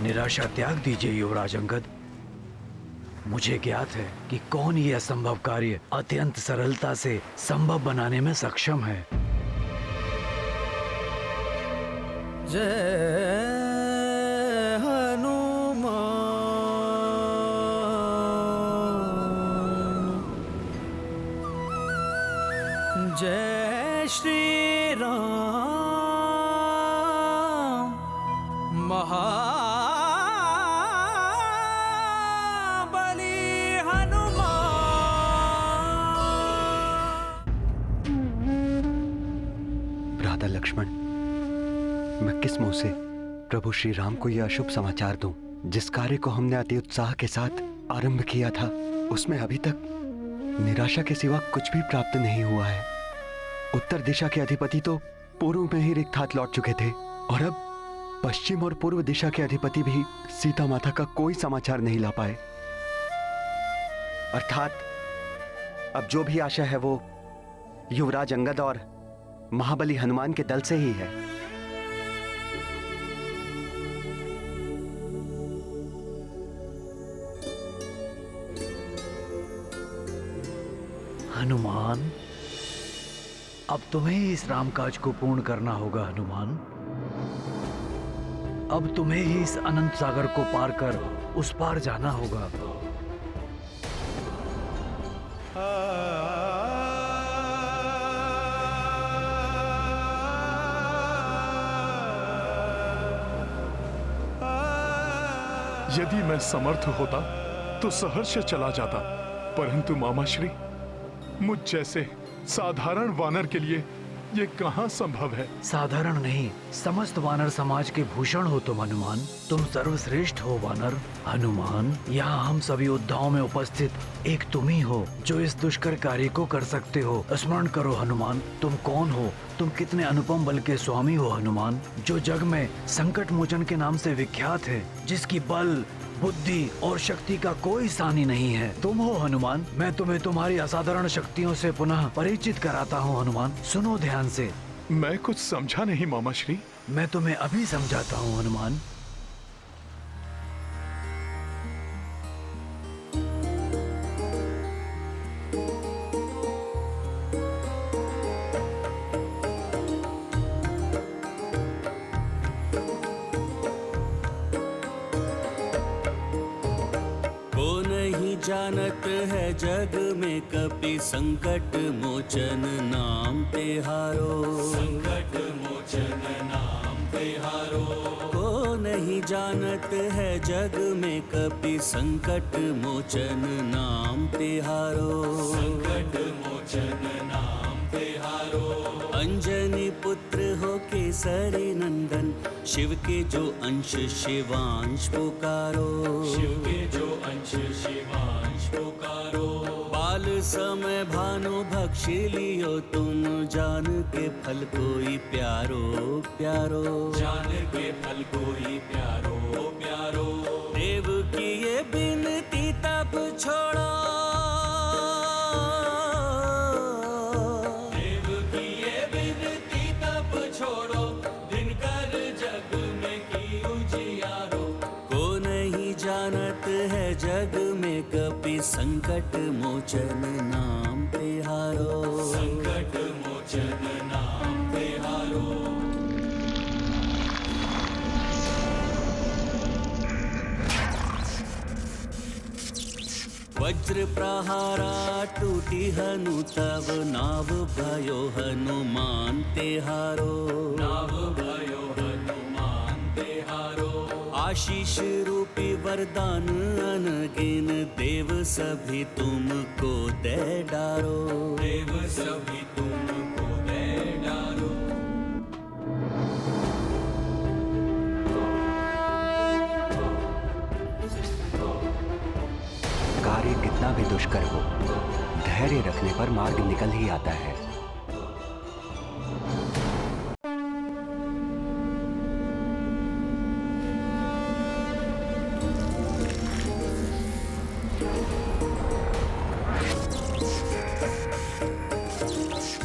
निराशा त्याग दीजिए युवराज अंगद। मुझे ज्ञात है कि कौन ये असंभव कार्य अत्यंत सरलता से संभव बनाने में सक्षम है। जय हनुमान, जय श्री राम, महाबली हनुमान। भ्राता लक्ष्मण, मैं किस मुंह से प्रभु श्री राम को यह अशुभ समाचार दूं? जिस कार्य को हमने अति उत्साह के साथ आरंभ किया था उसमें अभी तक निराशा के सिवा कुछ भी प्राप्त नहीं हुआ है। उत्तर दिशा के अधिपति तो पूर्व में ही रिक्त हाथ लौट चुके थे और अब पश्चिम और पूर्व दिशा के अधिपति भी सीता माता का कोई समाचार नहीं ला पाए। अर्थात अब जो भी आशा है वो युवराज अंगद और महाबली हनुमान के दल से ही है। हनुमान, अब तुम्हें ही इस रामकाज को पूर्ण करना होगा। हनुमान, अब तुम्हें ही इस अनंत सागर को पार कर उस पार जाना होगा। यदि मैं समर्थ होता तो सहर्ष चला जाता, परंतु मामाश्री, मुझ जैसे साधारण वानर के लिए ये कहाँ संभव है? साधारण नहीं, समस्त वानर समाज के भूषण हो तुम हनुमान। तुम सर्वश्रेष्ठ हो वानर। हनुमान, यहाँ हम सभी योद्धाओं में उपस्थित एक तुम ही हो जो इस दुष्कर कार्य को कर सकते हो। स्मरण करो हनुमान, तुम कौन हो? तुम कितने अनुपम बल के स्वामी हो हनुमान, जो जग में संकट मोचन के नाम से विख्यात है, जिसकी बल बुद्धि और शक्ति का कोई सानी नहीं है। तुम हो हनुमान। मैं तुम्हें तुम्हारी असाधारण शक्तियों से पुनः परिचित कराता हूँ हनुमान। सुनो ध्यान से। मैं कुछ समझा नहीं मामाश्री। मैं तुम्हें अभी समझाता हूँ हनुमान। जानत है जग में कपि संकट मोचन नाम तिहारो। संकट मोचन नाम तिहारो। को नहीं जानत है जग में कपि संकट मोचन नाम तिहारो। संकट मोचन नाम तिहारो। अंजनी पुत्र हो केसरी नंदन, शिव के जो अंश शिवांश पुकारो। शिव के जो अंश शिवांश पुकारो। बाल समय भानु भक्षी लियो तुम, जान के फल कोई प्यारो प्यारो। जान के फल कोई प्यारो प्यारो। देव की ये बिनती तब छोड़ो। देव की ये बिनती तब छोड़ो, दिनकर जग में की उजियारो। को नहीं जानत है जग में कपि संकट मोचन नाम तिहारो। संकट मोचन नाम तिहारो। वज्र प्रहारा टूटी हनु तब, नाव भयो हनुमान तिहारो। नाव भयो हनुमान तिहारो। आशीष रूपी वरदान अनगिन, देव सभी तुमको दे डारो। देव सभी तुमको दे डारो। कार्य कितना भी दुष्कर हो, धैर्य रखने पर मार्ग निकल ही आता है।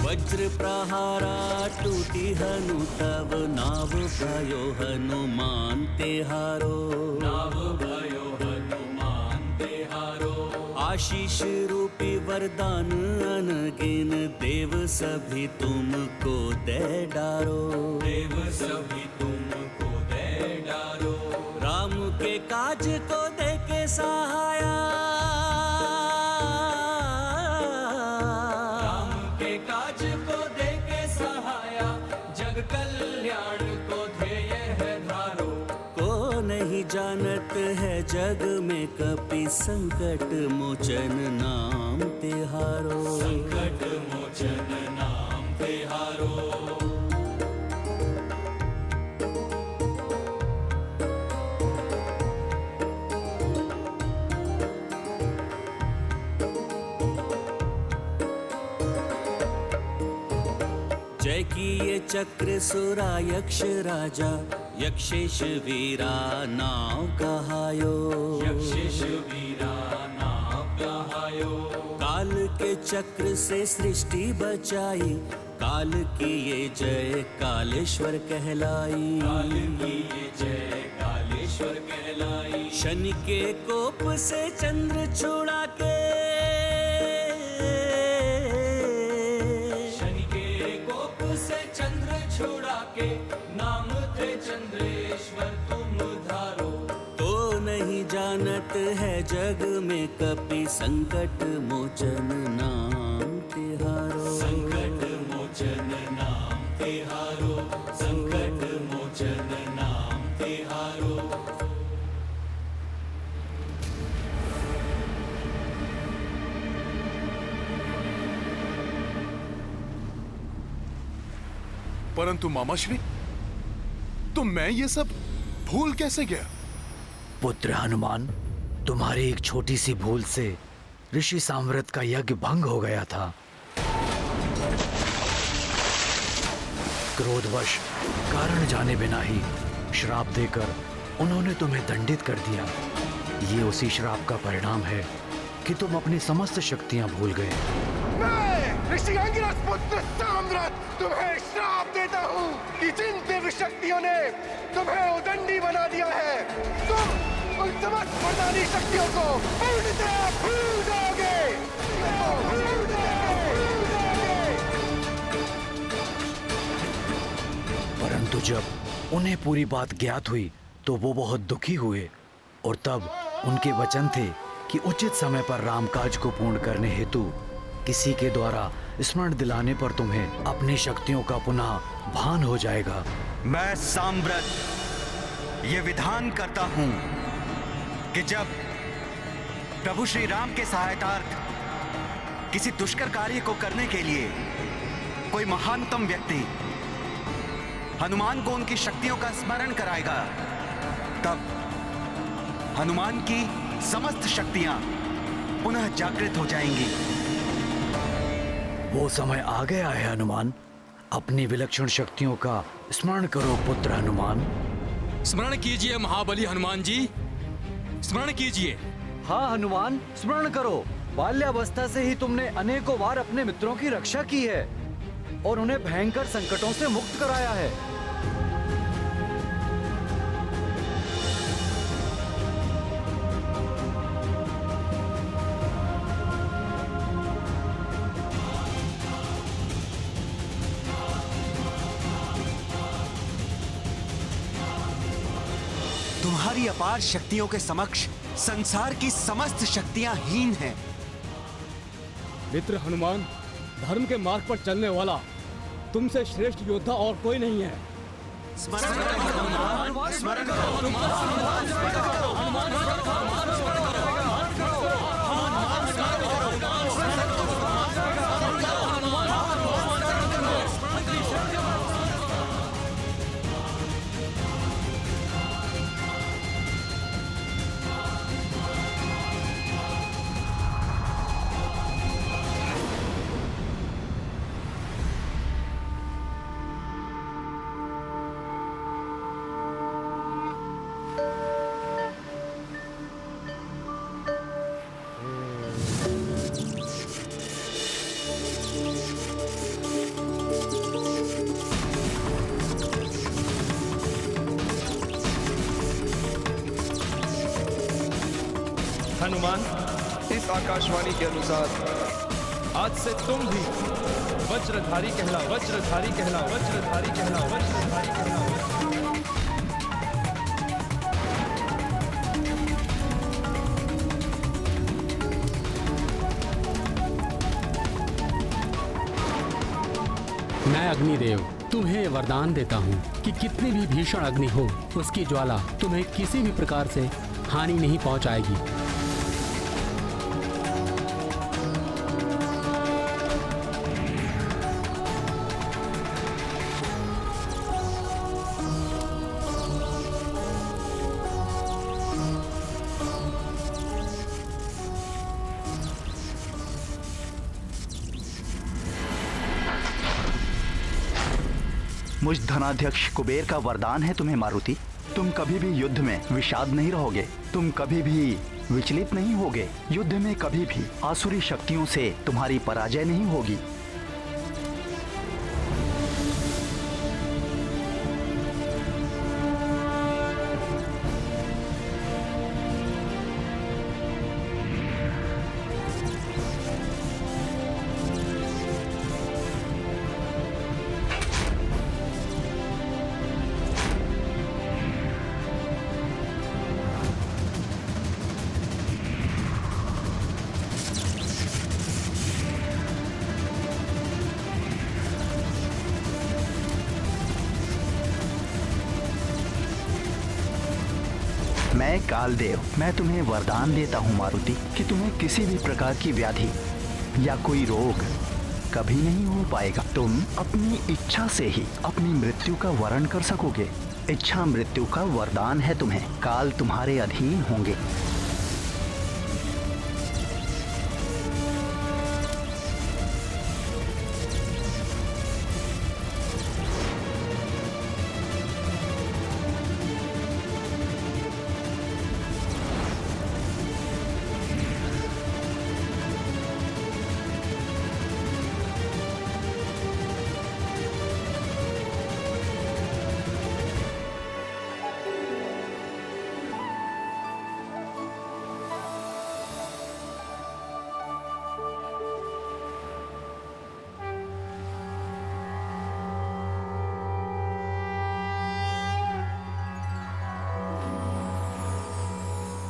वज्र प्रहारा टूटी हनु तब, नाव भयो हनुमान तिहारो। नाव भयो हनुमान तिहारो। आशीष रूपी वरदान अनगिन, देव सभी तुमको दे डारो। देव सभी तुमको दे डारो। राम के काज को दे के सहाया। काज को दे के सहाया, जग कल्याण को ध्येय है धारो। को नहीं जानत है जग में कपि संकट मोचन नाम तिहारो। संकट मोचन नाम तिहारो। जय की ये चक्र सुरा यक्ष राजा, यक्षेश वीरा नाव कहायो। यक्षेश वीरा नाव कहायो। काल के चक्र से सृष्टि बचाई, काल की ये जय कालेश्वर कहलाई। काल की ये जय कालेश्वर कहलाई। शनि के कोप से चंद्र छुड़ा के, छोड़ा के नाम थे चंद्रेश्वर तुम धारो। तो नहीं जानत है जग में कपि संकट मोचन नाम तिहारो। संकट मोचन नाम तिहारो। संकट मोचन नाम तिहारो। परंतु मामाश्री, तो मैं ये सब भूल कैसे गया? पुत्र हनुमान, तुम्हारी एक छोटी सी भूल से ऋषि सामव्रत का यज्ञ भंग हो गया था। क्रोधवश कारण जाने बिना ही श्राप देकर उन्होंने तुम्हें दंडित कर दिया। ये उसी श्राप का परिणाम है कि तुम अपनी समस्त शक्तियां भूल गए। मैं ऋषि अंगिरस पुत्र सामव्रत तुम्हें श्राप देता हूँ कि जिन दिव्य शक्तियों ने तुम्हें उदंडी बना दिया है, तुम उन समस्त वरदानी शक्तियों को पूर्णतः भूल जाओगे। परंतु जब उन्हें पूरी बात ज्ञात हुई तो वो बहुत दुखी हुए और तब उनके वचन थे कि उचित समय पर रामकाज को पूर्ण करने हेतु किसी के द्वारा स्मरण दिलाने पर तुम्हें अपनी शक्तियों का पुनः भान हो जाएगा। मैं सांव्रत ये विधान करता हूं कि जब प्रभु श्री राम के सहायतार्थ किसी दुष्कर कार्य को करने के लिए कोई महानतम व्यक्ति हनुमान को उनकी शक्तियों का स्मरण कराएगा, तब हनुमान की समस्त शक्तियां पुनः जागृत हो जाएंगी। वो समय आ गया है हनुमान, अपनी विलक्षण शक्तियों का स्मरण करो पुत्र हनुमान। स्मरण कीजिए महाबली हनुमान जी, स्मरण कीजिए। हाँ हनुमान, स्मरण करो। बाल्यावस्था से ही तुमने अनेकों बार अपने मित्रों की रक्षा की है और उन्हें भयंकर संकटों से मुक्त कराया है। तुम्हारी अपार शक्तियों के समक्ष संसार की समस्त शक्तियां हीन हैं। मित्र हनुमान, धर्म के मार्ग पर चलने वाला तुमसे श्रेष्ठ योद्धा और कोई नहीं है। स्मरण करो हनुमान, स्मरण करो हनुमान, स्मरण करो हनुमान, इस आकाशवाणी के अनुसार आज से तुम भी वज्रधारी कहला, वज्रधारी कहला, वज्रधारी कहला, वज्रधारी कहला। मैं अग्निदेव तुम्हें वरदान देता हूँ कि कितनी भी भीषण अग्नि हो, उसकी ज्वाला तुम्हें किसी भी प्रकार से हानि नहीं पहुँचाएगी। मुझ धनाध्यक्ष कुबेर का वरदान है तुम्हें मारुति, तुम कभी भी युद्ध में विषाद नहीं रहोगे, तुम कभी भी विचलित नहीं होगे, युद्ध में कभी भी आसुरी शक्तियों से तुम्हारी पराजय नहीं होगी। मैं कालदेव, मैं तुम्हें वरदान देता हूँ मारुति कि तुम्हें किसी भी प्रकार की व्याधि या कोई रोग कभी नहीं हो पाएगा। तुम अपनी इच्छा से ही अपनी मृत्यु का वरण कर सकोगे। इच्छा मृत्यु का वरदान है तुम्हें, काल तुम्हारे अधीन होंगे।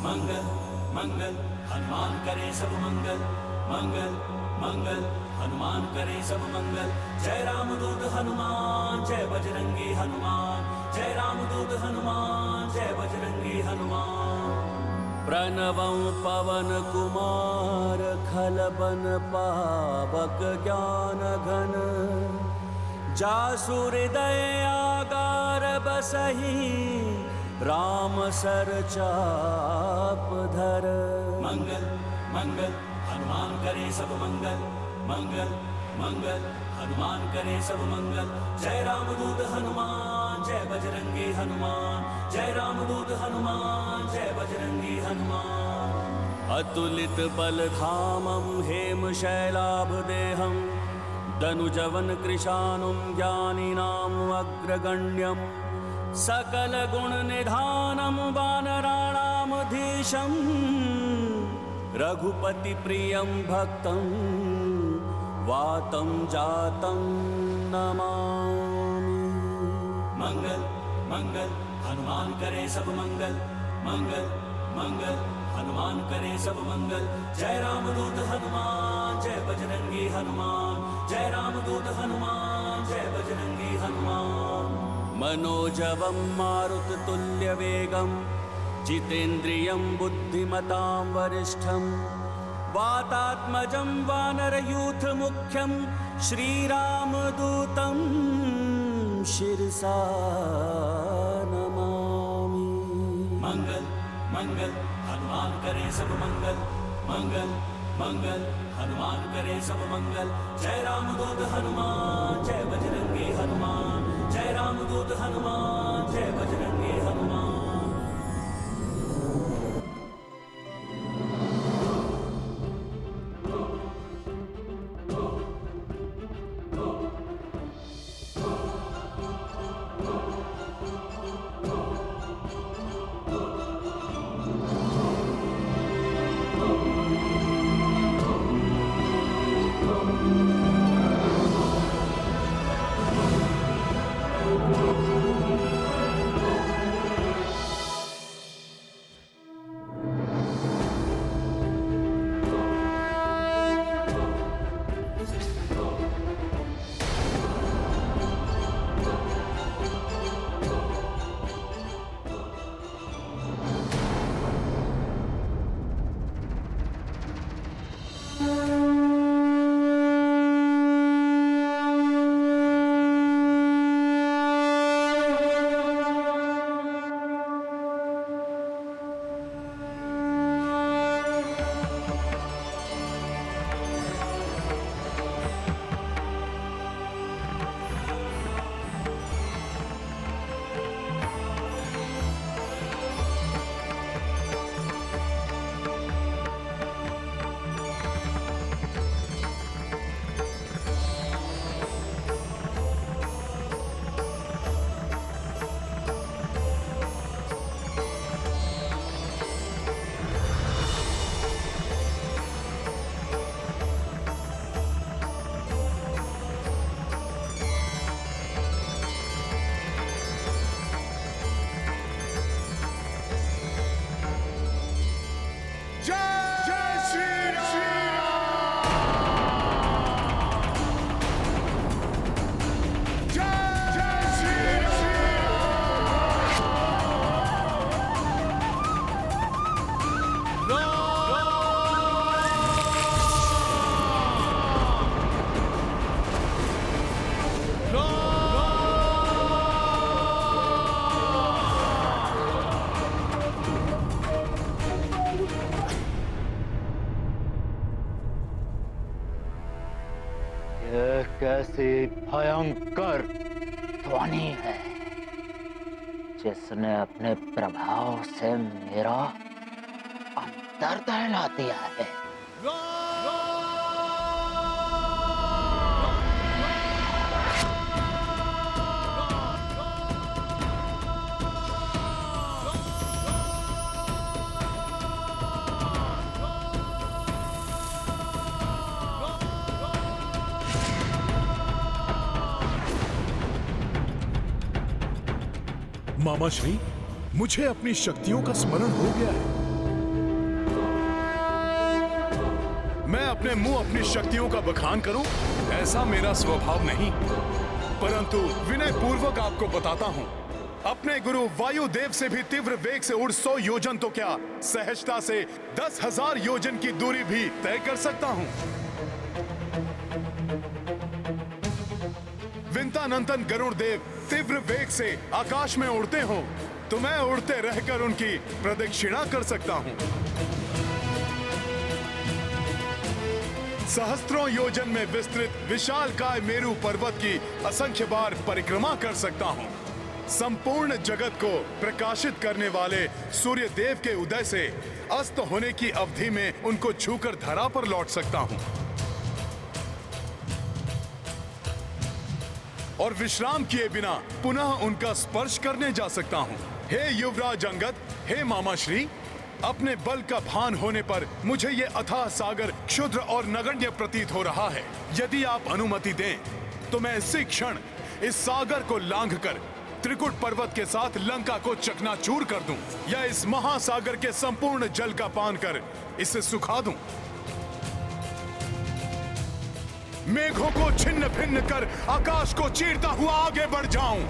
मंगल मंगल हनुमान करे सब मंगल मंगल मंगल हनुमान करे सब मंगल। जय रामदूत हनुमान जय बजरंगी हनुमान, जय रामदूत हनुमान जय बजरंगी हनुमान। प्रणवं पवन कुमार खलबन पावक ज्ञान घन, जासु हृदय आगार बसहि राम सर चाप धर। मंगल मंगल हनुमान करे सब मंगल मंगल मंगल हनुमान करे सब मंगल। जय रामदूत हनुमान जय बजरंगी हनुमान, जय रामदूत हनुमान जय बजरंगी हनुमान। अतुलित बल धामं हेम शैलाभ देहं, दनुजवन कृशानुं ज्ञानिनाम् अग्रगण्यं। सकल गुण निधानं वानराणामधीशं, रघुपति प्रियं भक्तं वातं जातं नमामि। मंगल मंगल हनुमान करे सब मंगल मंगल मंगल हनुमान करे सब मंगल। जय रामदूत हनुमान जय बजरंगी हनुमान, जय रामदूत हनुमान जय बजरंगी हनुमान। मनोजवं मारुततुल्यवेगं, जितेन्द्रियं बुद्धिमतां वरिष्ठं। वातात्मजं वानरयूथमुख्यं, श्रीरामदूतं शिरसा नमामि। मंगल मंगल हनुमान करे सब मंगल मंगल मंगल हनुमान करे सब मंगल। जय रामदूत हनुमान जय बजरंगी हनुमान, जय रामदूत हनुमान जय बजरंगी हनुमान। कैसी भयंकर ध्वनि है जिसने अपने प्रभाव से मेरा अंतर दहला दिया है। मामा श्री, मुझे अपनी शक्तियों का स्मरण हो गया है। अपने मुंह अपनी शक्तियों का बखान करूं, ऐसा मेरा स्वभाव नहीं, परंतु विनय पूर्वक आपको बताता हूं, अपने गुरु वायुदेव से भी तीव्र वेग से उड़ 100 योजन तो क्या, सहजता से 10,000 योजन की दूरी भी तय कर सकता हूं। विंतानंदन गरुड़ देव तीव्र वेग से आकाश में उड़ते हो तो मैं उड़ते रहकर उनकी प्रदक्षिणा कर सकता हूं। सहस्त्रों योजन में विस्तृत विशालकाय मेरू पर्वत की असंख्य बार परिक्रमा कर सकता हूं। संपूर्ण जगत को प्रकाशित करने वाले सूर्य देव के उदय से अस्त होने की अवधि में उनको छूकर धरा पर लौट सकता हूं और विश्राम किए बिना पुनः उनका स्पर्श करने जा सकता हूं। हे युवराज अंगद, हे मामाश्री, अपने बल का भान होने पर मुझे ये अथाह सागर क्षुद्र और नगण्य प्रतीत हो रहा है। यदि आप अनुमति दें तो मैं इसी क्षण इस सागर को लांघकर त्रिकुट पर्वत के साथ लंका को चकनाचूर कर दूं, या इस महासागर के संपूर्ण जल का पान कर इसे सुखा दूं। मेघों को छिन्न भिन्न कर आकाश को चीरता हुआ आगे बढ़ जाऊं।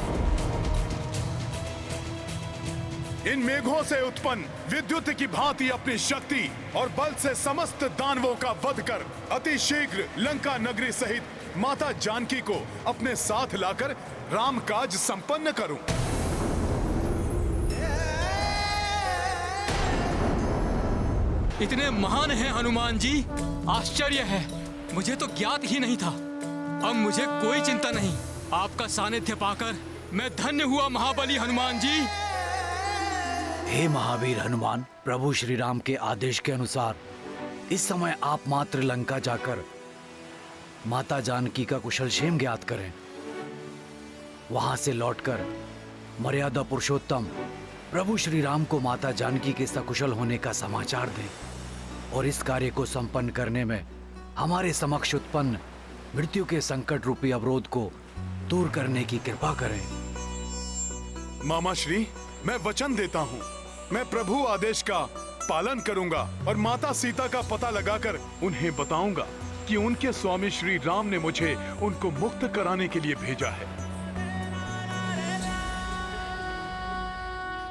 इन मेघों से उत्पन्न विद्युत की भांति अपनी शक्ति और बल से समस्त दानवों का वध कर अति शीघ्र लंका नगरी सहित माता जानकी को अपने साथ लाकर राम काज संपन्न करूं। इतने महान हैं हनुमान जी, आश्चर्य है, मुझे तो ज्ञात ही नहीं था। अब मुझे कोई चिंता नहीं, आपका सानिध्य पाकर मैं धन्य हुआ महाबली हनुमान जी। हे महावीर हनुमान, प्रभु श्री राम के आदेश के अनुसार इस समय आप मात्र लंका जाकर माता जानकी का कुशल क्षेम ज्ञात करें। वहां से लौटकर मर्यादा पुरुषोत्तम प्रभु श्री राम को माता जानकी के सकुशल होने का समाचार दें और इस कार्य को संपन्न करने में हमारे समक्ष उत्पन्न मृत्यु के संकट रूपी अवरोध को दूर करने की कृपा करें। मामा श्री, मैं वचन देता हूँ, मैं प्रभु आदेश का पालन करूंगा और माता सीता का पता लगाकर उन्हें बताऊंगा कि उनके स्वामी श्री राम ने मुझे उनको मुक्त कराने के लिए भेजा है।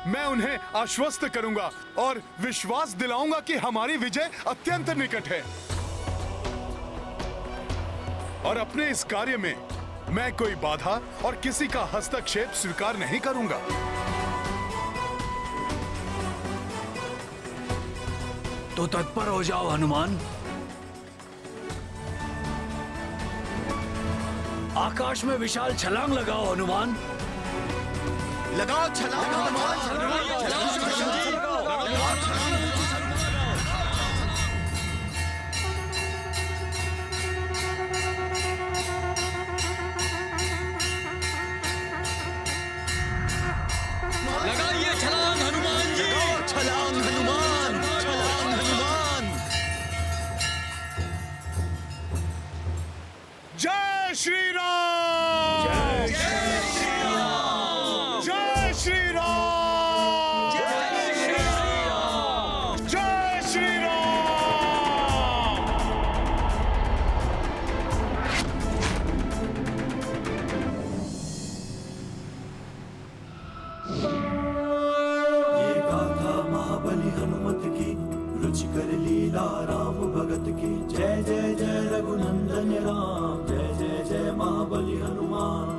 मैं उन्हें आश्वस्त करूंगा और विश्वास दिलाऊंगा कि हमारी विजय अत्यंत निकट है और अपने इस कार्य में मैं कोई बाधा और किसी का हस्तक्षेप स्वीकार नहीं करूंगा। तो तत्पर हो जाओ हनुमान, आकाश में विशाल छलांग लगाओ हनुमान। लगाओ छलांग हनुमान, लगाइए छलांग हनुमान जी, छलांग हनुमान, छलांग हनुमान। जय श्री राम, जय श्री राम, जय श्री राम, जय श्री राम, जय श्री राम। ये गाथा महाबली हनुमत की, रुचिकर लीला राम भगत की। जय जय जय रघुनंदन राम, जय जय जय महाबली हनुमान।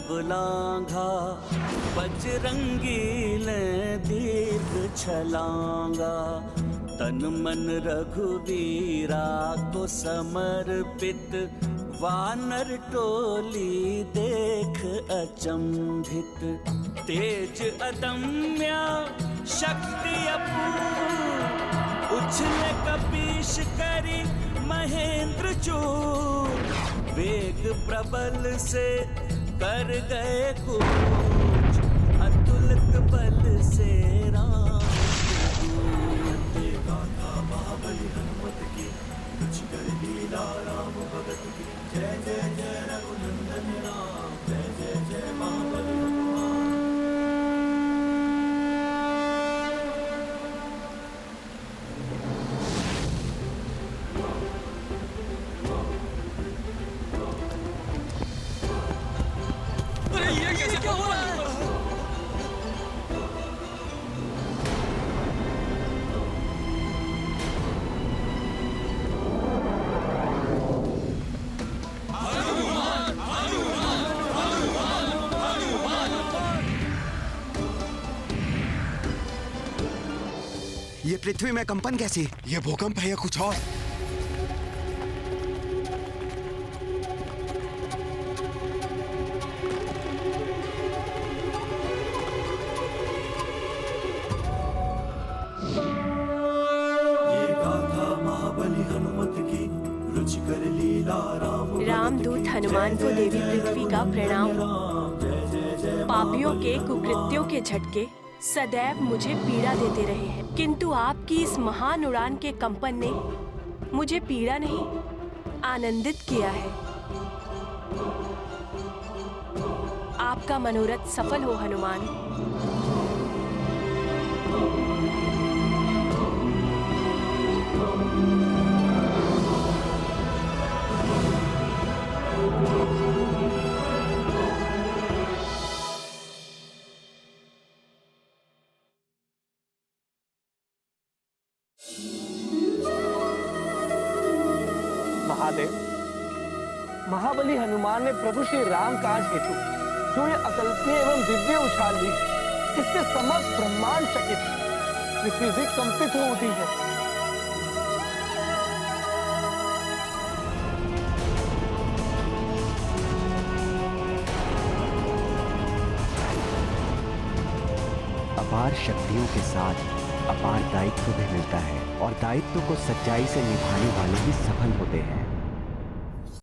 नभ लांघा, बजरंगी ले दीर्घ छलांगा। तन मन रघुवीरा को समर्पित, वानर टोली देख अचंभित। तेज अदम्य शक्ति अपूर्व, उछले कपीश करी महेंद्र चूर। वेग प्रबल से कर गए कूच, अतुलित बल से राम महाबली हनुमत की, रुचिकर लीला राम भगत की। जय जय जय रघुनंदन राम, जय जय जय महाबली हनुमान। ये पृथ्वी में कंपन कैसी? ये भूकंप है या कुछ और? ये गाथा महाबली हनुमत की, रुचिकर लीला राम। रामदूत हनुमान को देवी पृथ्वी का प्रणाम। पापियों के कुकृत्यों के झटके सदैव मुझे पीड़ा देते रहे हैं, किंतु आपकी इस महान उड़ान के कंपन ने मुझे पीड़ा नहीं, आनंदित किया है। आपका मनोरथ सफल हो हनुमान। महादेव, महाबली हनुमान ने प्रभु श्री राम काज हेतु जो ये अकल्पनीय एवं दिव्य उछाल ली, इससे समस्त ब्रह्मांड चकित, पृथ्वी भी कंपित हो उठी है। अपार शक्तियों के साथ अपार दायित्व भी मिलता है, और दायित्व को सच्चाई से निभाने वाले ही सफल होते हैं।